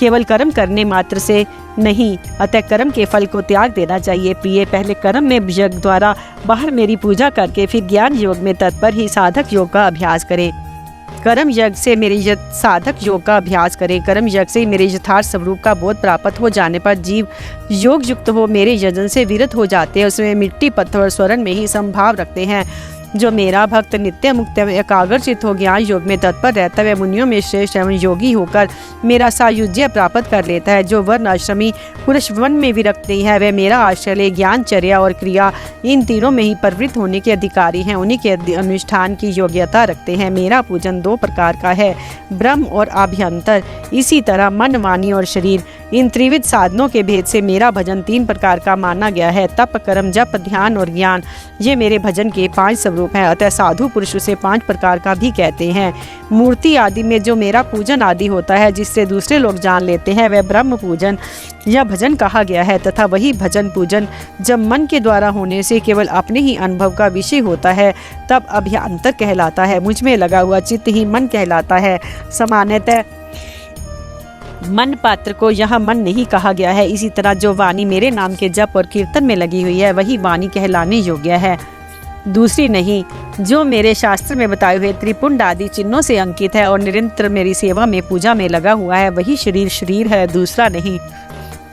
S1: केवल कर्म करने मात्र से नहीं। अतः कर्म के फल को त्याग देना चाहिए। प्रिय, पहले कर्म में यज्ञ द्वारा बाहर मेरी पूजा करके फिर ज्ञान योग में तत्पर ही साधक योग का अभ्यास करे। कर्म यज्ञ से मेरे साधक योग का अभ्यास करे। कर्म यज्ञ से मेरे यथार्थ स्वरूप का बोध प्राप्त हो जाने पर जीव योग युक्त हो मेरे यजन से विरत हो जाते हैं। उसमें मिट्टी, पत्थर और स्वर्ण में ही समभाव रखते हैं। जो मेरा भक्त नित्य मुक्त एकाग्रचित हो ज्ञान योग में तत्पर रहता है, मुनियों में श्रेष्ठ एवं योगी होकर मेरा सायुज्य प्राप्त कर लेता है। जो वर्ण आश्रमी पुरुष वन में विरक्त नहीं है, वह मेरा आश्रय ज्ञान, चर्या और क्रिया इन तीनों में ही प्रवृत्त होने के अधिकारी हैं, उन्हीं के अनुष्ठान की योग्यता रखते हैं। मेरा पूजन 2 प्रकार का है, ब्रह्म और आभ्यंतर। इसी तरह मन, वाणी और शरीर, इन त्रिविध साधनों के भेद से मेरा भजन 3 प्रकार का माना गया है। तप, कर्म, जप, ध्यान और ज्ञान, ये मेरे भजन के 5 स्वरूप हैं। अतः साधु पुरुष उसे 5 प्रकार का भी कहते हैं। मूर्ति आदि में जो मेरा पूजन आदि होता है जिससे दूसरे लोग जान लेते हैं, वह ब्रह्म पूजन या भजन कहा गया है। तथा वही भजन पूजन जब मन के द्वारा होने से केवल अपने ही अनुभव का विषय होता है तब अभ्यंतर कहलाता है। मुझ में लगा हुआ चित्त ही मन कहलाता है। सामान्यतः मन पात्र को यहाँ मन नहीं कहा गया है। इसी तरह जो वाणी मेरे नाम के जप और कीर्तन में लगी हुई है वही वाणी कहलाने योग्य है, दूसरी नहीं। जो मेरे शास्त्र में बताए हुए त्रिपुंड आदि चिन्हों से अंकित है और निरंतर मेरी सेवा में पूजा में लगा हुआ है वही शरीर है, दूसरा नहीं।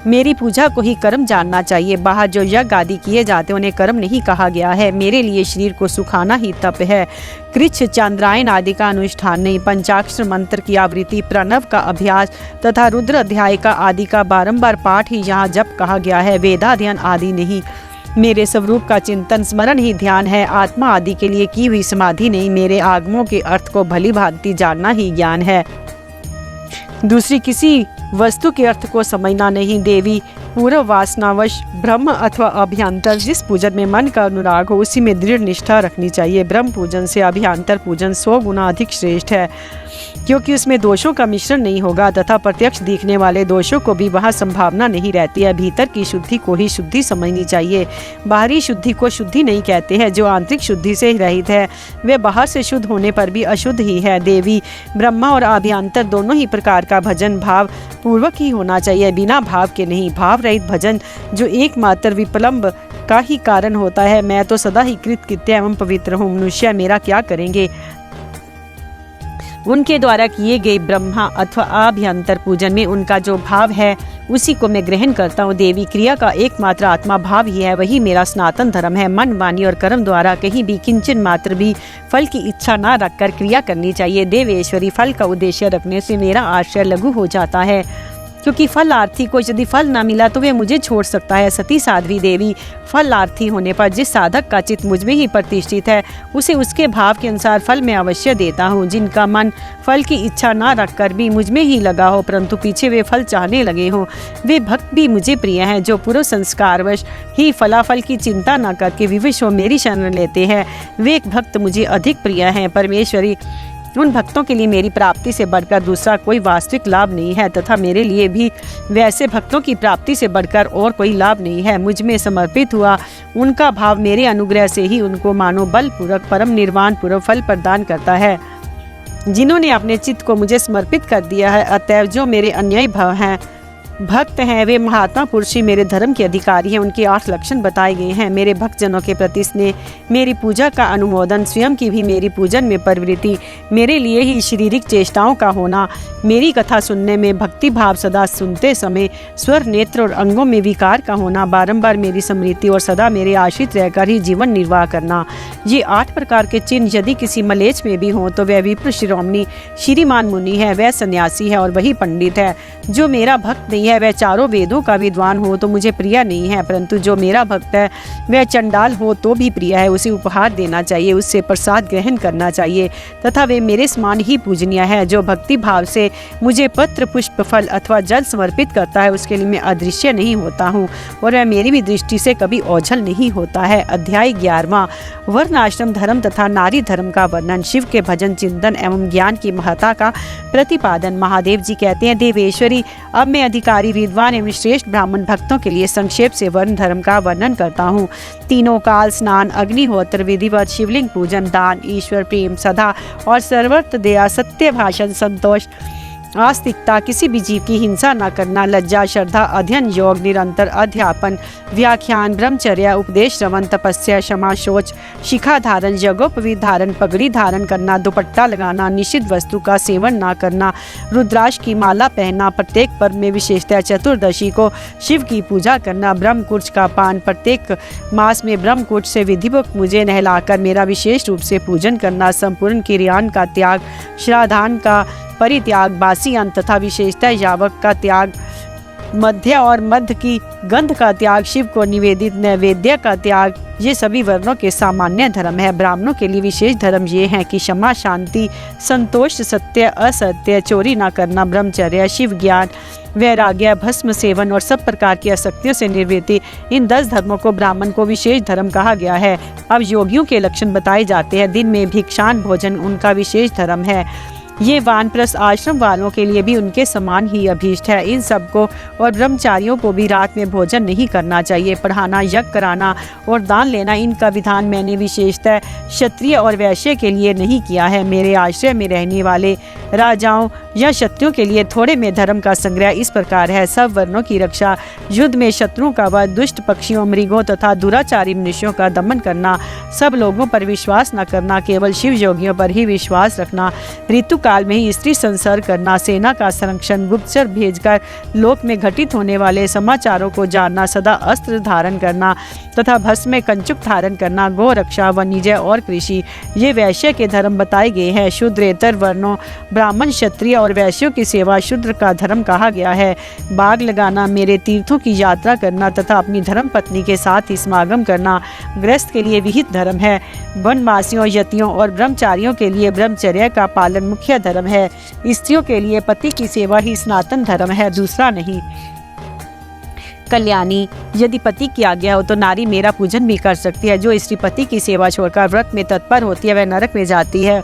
S1: मेरी पूजा को ही कर्म जानना चाहिए। बाहर जो यज्ञ आदि किए जाते उन्हें कर्म नहीं कहा गया है। मेरे लिए शरीर को सुखाना ही तप है। कृच्छ, चांद्रायन आदि का अनुष्ठान नहीं। पंचाक्षर मंत्र की आवृत्ति, प्रणव का अभ्यास तथा रुद्र अध्याय का आदि का बारंबार पाठ ही यहाँ जप कहा गया है, वेदाध्ययन आदि नहीं। मेरे स्वरूप का चिंतन स्मरण ही ध्यान है। आत्मा आदि के लिए की हुई समाधि नहीं। मेरे आगमों के अर्थ को भली भांति जानना ही ज्ञान है, दूसरी किसी वस्तु के अर्थ को समझना नहीं। देवी, पूर्व वासनावश ब्रह्म अथवा अभ्यंतर जिस पूजन में मन का अनुराग हो उसी में दृढ़ निष्ठा रखनी चाहिए। ब्रह्म पूजन से अभ्यंतर पूजन 100 गुना अधिक श्रेष्ठ है, क्योंकि उसमें दोषों का मिश्रण नहीं होगा तथा प्रत्यक्ष दिखने वाले दोषों को भी वहाँ संभावना नहीं रहती है। भीतर की शुद्धि को ही शुद्धि समझनी चाहिए। बाहरी शुद्धि को शुद्धि नहीं कहते हैं। जो आंतरिक शुद्धि से रहित है वे बाहर से शुद्ध होने पर भी अशुद्ध ही है। देवी ब्रह्मा और अभ्यंतर दोनों ही प्रकार का भजन भाव पूर्वक ही होना चाहिए, बिना भाव के नहीं। भाव रहित भजन जो एकमात्र विप्लंब का ही कारण होता है। मैं तो सदा ही कृतकृत्य एवं पवित्र हूँ, मनुष्य मेरा क्या करेंगे। उनके द्वारा किए गए ब्रह्मा अथवा अभ्यंतर पूजन में उनका जो भाव है उसी को मैं ग्रहण करता हूँ। देवी क्रिया का एकमात्र आत्मा भाव ही है, वही मेरा सनातन धर्म है। मन, वाणी और कर्म द्वारा कहीं भी किंचन मात्र भी फल की इच्छा न रखकर क्रिया करनी चाहिए। देवेश्वरी, फल का उद्देश्य रखने से मेरा आश्रय लघु हो जाता है, क्योंकि फलार्थी को यदि फल न मिला तो वे मुझे छोड़ सकता है। सती साध्वी देवी, फलार्थी होने पर जिस साधक का चित्त मुझ में ही प्रतिष्ठित है उसे उसके भाव के अनुसार फल मैं अवश्य देता हूँ। जिनका मन फल की इच्छा न रखकर भी मुझ में ही लगा हो परंतु पीछे वे फल चाहने लगे हों, वे भक्त भी मुझे प्रिय हैं। जो पूर्व संस्कारवश ही फलाफल की चिंता न करके विवश हो मेरी शरण लेते हैं वे एक भक्त मुझे अधिक प्रिय हैं। परमेश्वरी, उन भक्तों के लिए मेरी प्राप्ति से बढ़कर दूसरा कोई वास्तविक लाभ नहीं है तथा मेरे लिए भी वैसे भक्तों की प्राप्ति से बढ़कर और कोई लाभ नहीं है। मुझ में समर्पित हुआ उनका भाव मेरे अनुग्रह से ही उनको मानो बलपूर्वक परम निर्वाण पूर्वक फल प्रदान करता है। जिन्होंने अपने चित्त को मुझे समर्पित कर दिया है, अतएव जो मेरे अन्यायी भाव हैं भक्त हैं वे महात्मा पुरुष ही मेरे धर्म के अधिकारी हैं। उनके 8 लक्षण बताए गए हैं। मेरे भक्तजनों के प्रति स्नेह, मेरी पूजा का अनुमोदन, स्वयं की भी मेरी पूजन में प्रवृत्ति, मेरे लिए ही शारीरिक चेष्टाओं का होना, मेरी कथा सुनने में भक्ति भाव, सदा सुनते समय स्वर, नेत्र और अंगों में विकार का होना, बारंबार मेरी स्मृति और सदा मेरे आश्रित रहकर ही जीवन निर्वाह करना। ये 8 प्रकार के चिन्ह यदि किसी मलेच्छ में भी हों तो वह विप्र शिरोमणि श्रीमान मुनि है, वह सन्यासी है और वही पंडित है। जो मेरा भक्त नहीं है वह चारों वेदों का विद्वान हो तो मुझे प्रिय नहीं है, परंतु जो मेरा भक्त है वह चंडाल हो तो भी प्रिय है। उसे उपहार देना चाहिए, उससे प्रसाद ग्रहण करना चाहिए तथा वे मेरे समान ही पूजनीय है। जो भक्ति भाव से मुझे पत्र, पुष्प, फल अथवा जल समर्पित करता है उसके लिए मैं अदृश्य नहीं होता हूँ और वह मेरी भी दृष्टि से कभी ओझल नहीं होता है। अध्याय 11वां, वर्णाश्रम धर्म तथा नारी धर्म का वर्णन। शिव के भजन, चिंतन एवं ज्ञान की महत्ता का प्रतिपादन। महादेव जी कहते हैं, देवेश्वरी, अब मैं अधिकारी, विद्वान एवं श्रेष्ठ ब्राह्मण भक्तों के लिए संक्षेप से वर्ण धर्म का वर्णन करता हूँ। तीनों काल, स्नान, अग्निहोत्र, विधिवत, शिवलिंग पूजन, दान, ईश्वर प्रेम, सदा और सर्वत्र दया, सत्य भाषण, संतोष, आस्तिकता, किसी भी जीव की हिंसा न करना, लज्जा, श्रद्धा, अध्ययन, योग, निरंतर अध्यापन, व्याख्यान, ब्रह्मचर्य, उपदेश, श्रवण, तपस्या, क्षमा, शौच, शिखा धारण, यज्ञोपवीत धारण, पगड़ी धारण करना, दुपट्टा लगाना, निषिद्ध वस्तु का सेवन न करना, रुद्राक्ष की माला पहनना, प्रत्येक पर्व में विशेषतः चतुर्दशी को शिव की पूजा करना, ब्रह्मकुर्च का पान, प्रत्येक मास में ब्रह्मकुर्च से विधिपूर्वक मुझे नहलाकर मेरा विशेष रूप से पूजन करना, संपूर्ण क्रियान का त्याग, श्राद्धान का परित्याग, बासी अन्न तथा विशेषतः यावक का त्याग, मध्य और मध्य की गंध का त्याग, शिव को निवेदित नैवेद्य का त्याग, ये सभी वर्णों के सामान्य धर्म है। ब्राह्मणों के लिए विशेष धर्म ये हैं कि क्षमा, शांति, संतोष, सत्य, असत्य, चोरी न करना, ब्रह्मचर्य, शिव ज्ञान, वैराग्य, भस्म सेवन और सब प्रकार की आसक्तियों से निवृत्ति। इन 10 धर्मों को ब्राह्मण को विशेष धर्म कहा गया है। अब योगियों के लक्षण बताए जाते हैं। दिन में भिक्षान भोजन उनका विशेष धर्म है। ये वानप्रस्थ आश्रम वालों के लिए भी उनके समान ही अभीष्ट है। इन सबको और ब्रह्मचारियों को भी रात में भोजन नहीं करना चाहिए। पढ़ाना, यज्ञ कराना और दान लेना, इनका विधान मैंने विशेषतः क्षत्रिय और वैश्य के लिए नहीं किया है। मेरे आश्रय में रहने वाले राजाओं या क्षत्रियों के लिए थोड़े में धर्म का संग्रह इस प्रकार है। सब वर्णों की रक्षा, युद्ध में शत्रुओं का वध, दुष्ट पक्षियों, मृगों तथा दुराचारी मनुष्यों का दमन करना, सब लोगों पर विश्वास न करना, केवल शिव योगियों पर ही विश्वास रखना, ऋतु काल में ही स्त्री संसर्ग करना, सेना का संरक्षण, गुप्तचर भेजकर लोक में घटित होने वाले समाचारों को जानना, सदा अस्त्र धारण करना तथा भस्म में कंचुक धारण करना, गौ रक्षा, वाणिज्य और कृषि, ये वैश्य के धर्म बताए गए हैं। शूद्रेतर वर्णों, ब्राह्मण, क्षत्रिय और वैश्यों की सेवा शूद्र का धर्म कहा गया है। बाग लगाना, मेरे तीर्थों की यात्रा करना तथा अपनी धर्म पत्नी के साथ ही समागम करना गृहस्थ के लिए विहित धर्म है। वनवासियों, यतियों और ब्रह्मचारियों के लिए ब्रह्मचर्य का पालन मुख्य धर्म है। स्त्रियों के लिए पति की सेवा ही सनातन धर्म है, दूसरा नहीं। कल्याणी, यदि पति की आज्ञा हो तो नारी मेरा पूजन भी कर सकती है। जो स्त्री पति की सेवा छोड़कर व्रत में तत्पर होती है वह नरक में जाती है।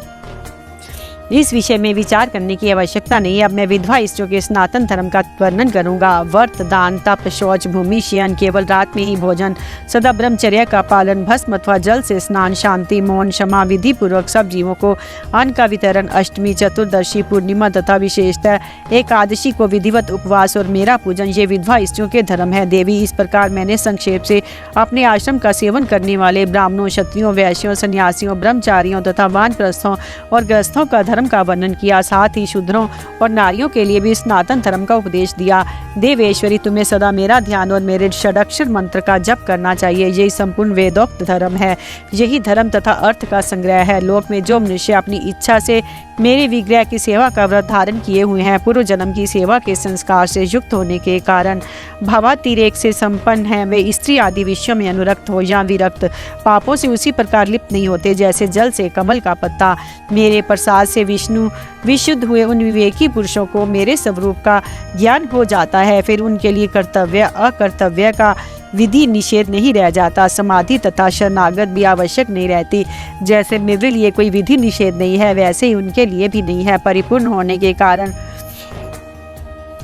S1: इस विषय में विचार करने की आवश्यकता नहीं है। अब मैं विधवा स्त्रियों के सनातन धर्म का वर्णन करूंगा। व्रत, दान, तप, शौच, भूमि शयन, केवल रात में ही भोजन, सदा ब्रह्मचर्य का पालन, भस्म अथवा जल से स्नान, शांति, मौन, क्षमा, विधि पूर्वक सब जीवों को अन्न का वितरण, अष्टमी, चतुर्दशी, पूर्णिमा तथा विशेषतः एकादशी को विधिवत उपवास और मेरा पूजन, ये विधवा स्त्रियों के धर्म है। देवी, इस प्रकार मैंने संक्षेप से अपने आश्रम का सेवन करने वाले ब्राह्मणों, क्षत्रियों, वैश्यों, सन्यासियों, ब्रह्मचारियों तथा वानप्रस्थों और ग्रस्तों का धर्म का वर्णन किया। साथ ही शूद्रों और नारियों के लिए भी सनातन धर्म का उपदेश दिया। देवेश्वरी, तुम्हें सदा मेरा ध्यान और मेरे षडाक्षर मंत्र का जप करना चाहिए। यही संपूर्ण वेदोक्त धर्म है। यही धर्म तथा अर्थ का संग्रह है। लोक में जो मनुष्य अपनी इच्छा से मेरे विग्रह की सेवा का व्रत धारण किए हुए हैं, पूर्व जन्म की सेवा के संस्कार से युक्त होने के कारण भावातिरेक से संपन्न हैं, वे स्त्री आदि विषयों में अनुरक्त हो या विरक्त, पापों से उसी प्रकार लिप्त नहीं होते जैसे जल से कमल का पत्ता। मेरे प्रसाद से विष्णु विशुद्ध हुए उन विवेकी पुरुषों को मेरे स्वरूप का ज्ञान हो जाता है। फिर उनके लिए कर्तव्य अकर्तव्य का विधि निषेध नहीं रह जाता। समाधि तथा शरणागत भी आवश्यक नहीं रहती। जैसे मेरे लिए कोई विधि निषेध नहीं है वैसे ही उनके लिए भी नहीं है। परिपूर्ण होने के कारण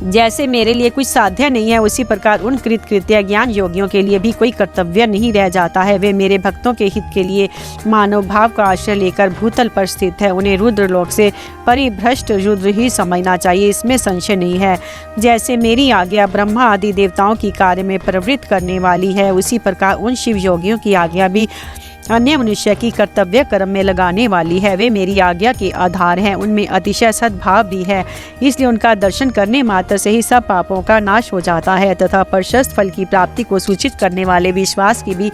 S1: जैसे मेरे लिए कुछ साध्य नहीं है, उसी प्रकार उन कृत्य ज्ञान योगियों के लिए भी कोई कर्तव्य नहीं रह जाता है। वे मेरे भक्तों के हित के लिए मानव भाव का आश्रय लेकर भूतल पर स्थित है। उन्हें रुद्र लोक से परिभ्रष्ट रुद्र ही समझना चाहिए, इसमें संशय नहीं है। जैसे मेरी आज्ञा ब्रह्मा आदि देवताओं की कार्य में प्रवृत्त करने वाली है, उसी प्रकार उन शिव योगियों की आज्ञा भी अन्य मनुष्य की कर्तव्य कर्म में लगाने वाली है। वे मेरी आज्ञा के आधार हैं। उनमें अतिशय सद्भाव भी है, इसलिए उनका दर्शन करने मात्र से ही सब पापों का नाश हो जाता है तथा प्रशस्त फल की प्राप्ति को सूचित करने वाले विश्वास की भी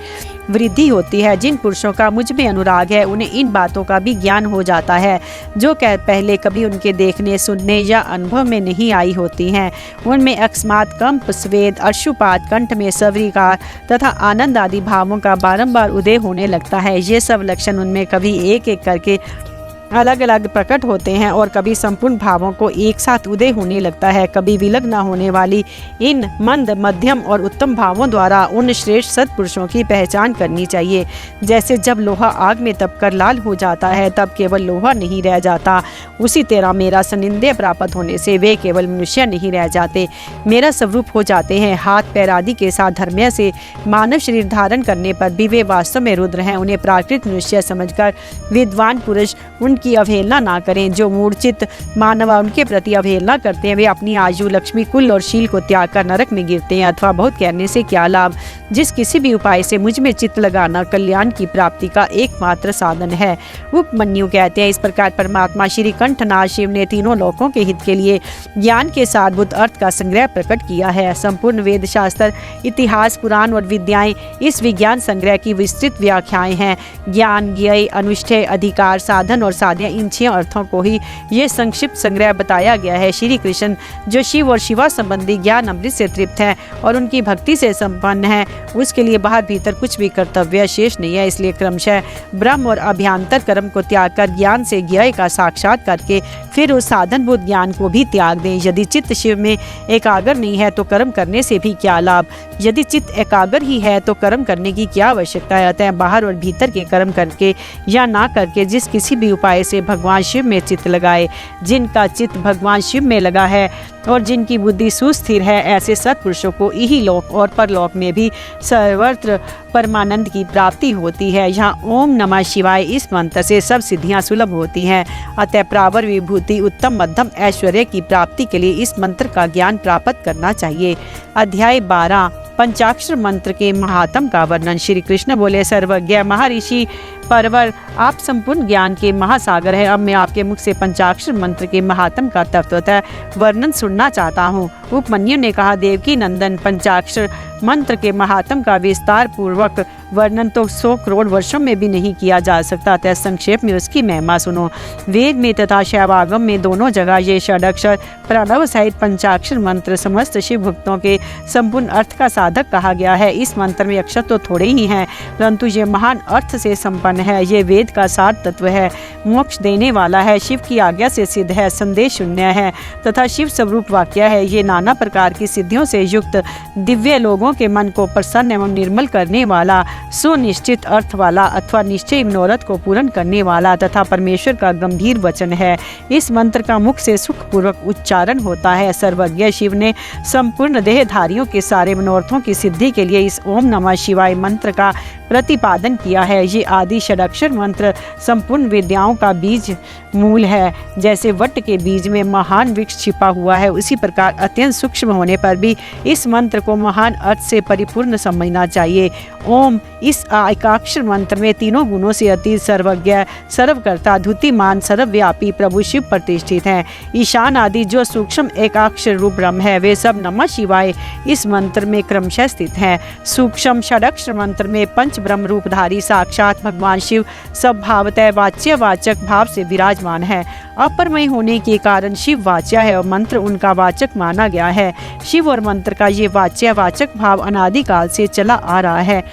S1: वृद्धि होती है। जिन पुरुषों का मुझ में अनुराग है उन्हें इन बातों का भी ज्ञान हो जाता है जो पहले कभी उनके देखने, सुनने या अनुभव में नहीं आई होती हैं। उनमें अकस्मात कंप, स्वेद, अश्रुपात, कंठ में सवरिकार तथा आनंद आदि भावों का बारंबार उदय होने लगता है। ये सब लक्षण उनमें कभी एक एक करके अलग अलग प्रकट होते हैं और कभी संपूर्ण भावों को एक साथ उदय होने लगता है। कभी विलग न होने वाली इन मंद, मध्यम और उत्तम भावों द्वारा उन श्रेष्ठ सत्पुरुषों की पहचान करनी चाहिए। जैसे जब लोहा आग में तपकर लाल हो जाता है तब केवल लोहा नहीं रह जाता, उसी तरह मेरा सानिध्य प्राप्त होने से वे केवल मनुष्य नहीं रह जाते, मेरा स्वरूप हो जाते हैं। हाथ पैर आदि के साथ धर्म्य से मानव शरीर धारण करने पर भी वे वास्तव में रुद्र हैं। उन्हें प्राकृतिक मनुष्य समझकर विद्वान पुरुष उनकी अवहेलना ना करें। जो मूर्छित मानव उनके प्रति अवहेलना करते हैं वे अपनी आयु, लक्ष्मी, कुल और शील को त्याग कर नरक में गिरते हैं। अथवा बहुत कहने से क्या लाभ। जिस किसी भी उपाय से मुझ में चित्त लगाना कल्याण की प्राप्ति का एकमात्र साधन है। उपमन्यु कहते हैं, इस प्रकार परमात्मा श्री कंठनाथ शिव ने तीनों लोकों के हित के लिए ज्ञान के सारभूत अर्थ का संग्रह प्रकट किया है। संपूर्ण वेद शास्त्र, इतिहास, पुराण और विद्याएं इस विज्ञान संग्रह की विस्तृत व्याख्याएं हैं। ज्ञान, ज्ञेय, अनुष्ठेय, अधिकार, साधन और साध्य, इन 6 अर्थों को ही ये संक्षिप्त संग्रह बताया गया है। श्री कृष्ण जो शिव और शिवा संबंधी ज्ञान अमृत से तृप्त हैं और उनकी भक्ति से संपन्न है, उसके लिए बाहर भीतर कुछ भी कर्तव्य शेष नहीं है। इसलिए क्रमशः ब्रह्म और अभ्यंतर कर्म को त्याग कर ज्ञान से ज्ञेय का साक्षात करके फिर उस साधनभूत ज्ञान को भी त्याग दें। यदि चित्त शिव में एकाग्र नहीं है तो कर्म करने से भी क्या लाभ। यदि चित्त एकाग्र ही है तो कर्म करने की क्या आवश्यकता है। अतः बाहर और भीतर के कर्म करके या ना करके जिस किसी भी उपाय से भगवान शिव में चित्त लगाए, जिनका चित्त भगवान शिव में लगा है और जिनकी बुद्धि सुस्थिर है, ऐसे सत्पुरुषों को इही लोक और परलोक में भी सर्वत्र परमानंद की प्राप्ति होती है। यहाँ ओम नमः शिवाय इस मंत्र से सब सिद्धियां सुलभ होती हैं। अतः प्रावर, विभूति, उत्तम मध्यम ऐश्वर्य की प्राप्ति के लिए इस मंत्र का ज्ञान प्राप्त करना चाहिए। अध्याय 12 पंचाक्षर मंत्र के महात्म का वर्णन। श्री कृष्ण बोले, सर्वज्ञ महर्षि परवर, आप संपूर्ण ज्ञान के महासागर हैं। अब मैं आपके मुख से पंचाक्षर मंत्र के महात्म का तत्वतः वर्णन सुनना चाहता हूँ। उपमन्यु ने कहा, देवकी नंदन, पंचाक्षर मंत्र के महात्म का विस्तार पूर्वक वर्णन तो 100 करोड़ वर्षों में भी नहीं किया जा सकता। अतः संक्षेप में उसकी महिमा सुनो। वेद में तथा शैवागम में दोनों जगह ये षडाक्षर प्रणव सहित पंचाक्षर मंत्र समस्त शिव भक्तों के संपूर्ण अर्थ का साधक कहा गया है। इस मंत्र में अक्षर तो थोड़े ही हैं, परंतु ये महान अर्थ से संपन्न उत्पन्न है। ये वेद का सार तत्व है, मोक्ष देने वाला है, शिव की आज्ञा से सिद्ध है, संदेश शून्य है तथा शिव स्वरूप वाक्य है। ये नाना प्रकार की सिद्धियों से युक्त दिव्य लोगों के मन को प्रसन्न एवं निर्मल करने वाला, सुनिश्चित अर्थ वाला अथवा निश्चय मनोरथ को पूर्ण करने वाला तथा परमेश्वर का गंभीर वचन है। इस मंत्र का मुख से सुखपूर्वक उच्चारण होता है। सर्वज्ञ शिव ने संपूर्ण देहधारियों के सारे मनोरथों की सिद्धि के लिए इस ओम नमः शिवाय मंत्र का प्रतिपादन किया है। ये आदि षडाक्षर मंत्र संपूर्ण विद्याओं का बीज मूल है। जैसे वट के बीज में महान वृक्ष छिपा हुआ है, उसी प्रकार अत्यंत सूक्ष्म होने पर भी इस मंत्र को महान अर्थ से परिपूर्ण समझना चाहिए। ओम इस एकाक्षर मंत्र में तीनों गुणों से अतीत, सर्वज्ञ, सर्वकर्ता, द्युतिमान, सर्वव्यापी प्रभु शिव प्रतिष्ठित हैं। ईशान आदि जो सूक्ष्म एकाक्षर रूप ब्रह्म है, वे सब नमः शिवाय इस मंत्र में क्रमशः स्थित हैं। सूक्ष्म षडाक्षर मंत्र में पंच ब्रह्म रूपधारी साक्षात भगवान शिव सब भावतः वाच्य वाचक भाव से विराजमान है। अपरमय होने के कारण शिव वाच्य है और मंत्र उनका वाचक माना गया है। शिव और मंत्र का ये वाच्य वाचक भाव अनादिकाल से चला आ रहा है।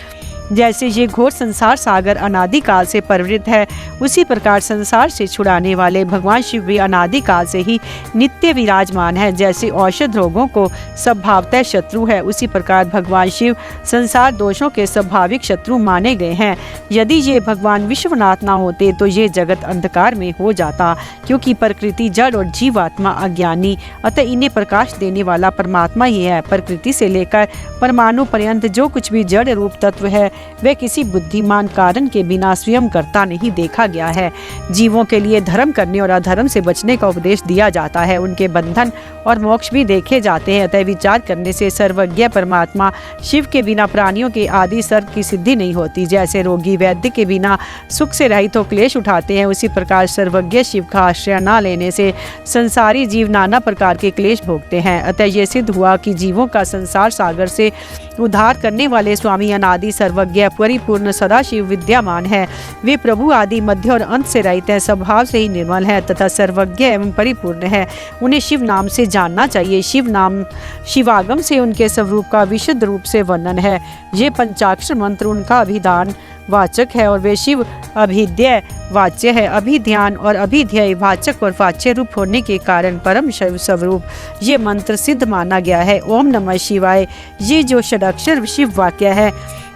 S1: जैसे ये घोर संसार सागर अनादिकाल से प्रवृत्त है, उसी प्रकार संसार से छुड़ाने वाले भगवान शिव भी अनादिकाल से ही नित्य विराजमान है। जैसे औषध रोगों को स्वभावतः शत्रु है, उसी प्रकार भगवान शिव संसार दोषों के स्वाभाविक शत्रु माने गए हैं। यदि ये भगवान विश्वनाथ ना होते तो ये जगत अंधकार में हो जाता, क्योंकि प्रकृति जड़ और जीवात्मा अज्ञानी, अतः इन्हें प्रकाश देने वाला परमात्मा ही है। प्रकृति से लेकर परमाणु पर्यंत जो कुछ भी जड़ रूप तत्व है, वह किसी बुद्धिमान कारण के बिना स्वयं करता नहीं देखा गया है। जीवों के लिए धर्म करने और अधर्म से बचने का उपदेश दिया जाता है, उनके बंधन और मोक्ष भी देखे जाते हैं। अतः विचार करने से सर्वज्ञ परमात्मा शिव के बिना प्राणियों के आदि सर्व की सिद्धि नहीं होती। जैसे रोगी वैद्य के बिना सुख से रहित हो क्लेश उठाते हैं, उसी प्रकार सर्वज्ञ शिव का आश्रय न लेने से संसारी जीव नाना प्रकार के क्लेश भोगते हैं। अतः ये सिद्ध हुआ कि जीवों का संसार सागर से उद्धार करने वाले स्वामी अनादि सर्वज्ञ परिपूर्ण सदाशिव विद्यमान है। वे प्रभु आदि मध्य और अंत से रहित हैं, स्वभाव से ही निर्मल है तथा सर्वज्ञ एवं परिपूर्ण है। उन्हें शिव नाम से जानना चाहिए। शिव नाम शिवागम से उनके स्वरूप का विशुद्ध रूप से वर्णन है। ये पंचाक्षर मंत्र उनका अभिधान वाचक है और वे शिव अभिध्यय वाच्य है। अभिध्यान और अभिध्यय वाचक और वाच्य रूप होने के कारण परम शिव स्वरूप ये मंत्र सिद्ध माना गया है। ओम नमः शिवाय ये जो षडाक्षर शिव वाक्य है,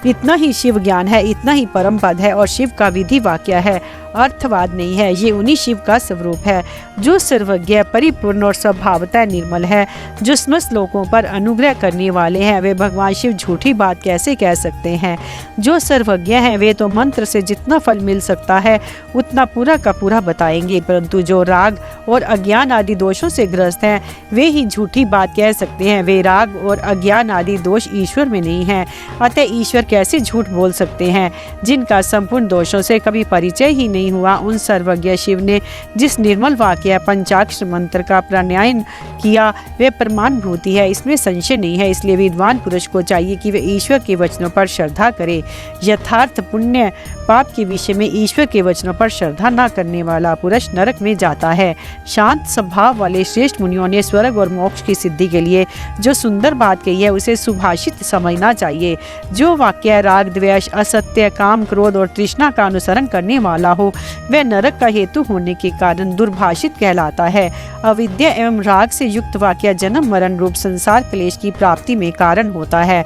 S1: इतना ही शिव ज्ञान है, इतना ही परम पद है और शिव का विधि वाक्य है, अर्थवाद नहीं है। ये उन्हीं शिव का स्वरूप है जो सर्वज्ञ परिपूर्ण और स्वभावतः निर्मल है, जो समस्त लोगों पर अनुग्रह करने वाले हैं। वे भगवान शिव झूठी बात कैसे कह सकते हैं? जो सर्वज्ञ हैं वे तो मंत्र से जितना फल मिल सकता है उतना पूरा का पूरा बताएंगे, परंतु जो राग और अज्ञान आदि दोषों से ग्रस्त हैं वे ही झूठी बात कह सकते हैं। वे राग और अज्ञान आदि दोष ईश्वर में नहीं है, अतः ईश्वर कैसे झूठ बोल सकते हैं? जिनका संपूर्ण दोषों से कभी परिचय ही नहीं हुआ, उन सर्वज्ञ शिव ने जिस निर्मल वाक्य पंचाक्षर मंत्र का प्रणयन किया वे प्रमाणभूति है, इसमें संशय नहीं है। इसलिए विद्वान पुरुष को चाहिए कि वे ईश्वर के वचनों पर श्रद्धा करे। यथार्थ पुण्य पाप के विषय में ईश्वर के वचनों पर श्रद्धा न करने वाला पुरुष नरक में जाता है। शांत स्वभाव वाले श्रेष्ठ मुनियों ने स्वर्ग और मोक्ष की सिद्धि के लिए जो सुंदर बात कही है उसे सुभाषित समझना चाहिए। जो वाक्य राग द्वेष असत्य काम क्रोध और तृष्णा का अनुसरण करने वाला हो वह नरक का हेतु होने के कारण दुर्भाषित कहलाता है। अविद्या एवं राग से युक्त वाक्य जन्म मरण रूप संसार क्लेश की प्राप्ति में कारण होता है।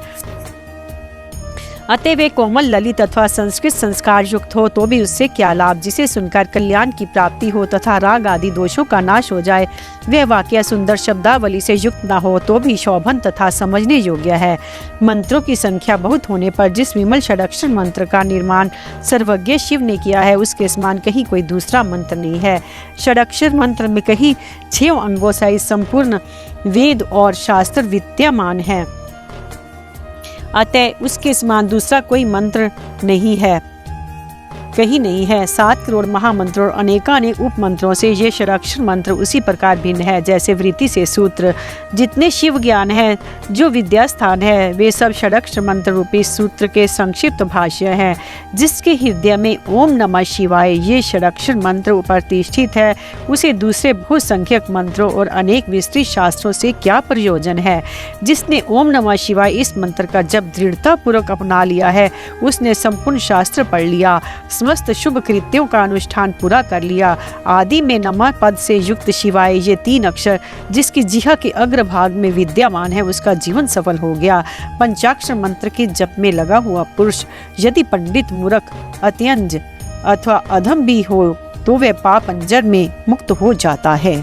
S1: अतः वे कोमल ललित अथवा संस्कृत संस्कार युक्त हो तो भी उससे क्या लाभ? जिसे सुनकर कल्याण की प्राप्ति हो तथा राग आदि दोषों का नाश हो जाए, वह वाक्य सुंदर शब्दावली से युक्त न हो तो भी शोभन तथा समझने योग्य है। मंत्रों की संख्या बहुत होने पर जिस विमल षडाक्षर मंत्र का निर्माण सर्वज्ञ शिव ने किया है उसके समान कहीं कोई दूसरा मंत्र नहीं है। षडाक्षर मंत्र में कहीं 6 अंगों सहित संपूर्ण वेद और शास्त्र विद्यमान है, अतः उसके समान दूसरा कोई मंत्र नहीं है, कहीं नहीं है। 7 करोड़ महामंत्रों और अनेकानेक उप मंत्रों से ये षडाक्षर मंत्र उसी प्रकार भिन्न है जैसे वृत्ति से सूत्र। जितने शिव ज्ञान है जो विद्या स्थान है वे सब षडाक्षर मंत्र रूपी सूत्र के संक्षिप्त भाष्य हैं। जिसके हृदय में ओम नमः शिवाय ये षडाक्षर मंत्र प्रतिष्ठित है उसे दूसरे बहुसंख्यक मंत्रों और अनेक विस्तृत शास्त्रों से क्या प्रयोजन है? जिसने ओम नमः शिवाय इस मंत्र का जब दृढ़ता पूर्वक अपना लिया है उसने संपूर्ण शास्त्र पढ़ लिया, समस्त शुभ कृत्यों का अनुष्ठान पूरा कर लिया। आदि में नमः पद से युक्त शिवाय ये 3 अक्षर जिसकी जिह्वा के अग्रभाग में विद्यमान है उसका जीवन सफल हो गया। पंचाक्षर मंत्र के जप में लगा हुआ पुरुष यदि पंडित, मूर्ख, अत्यंज अथवा अधम भी हो तो वह पाप अंजर में मुक्त हो जाता है।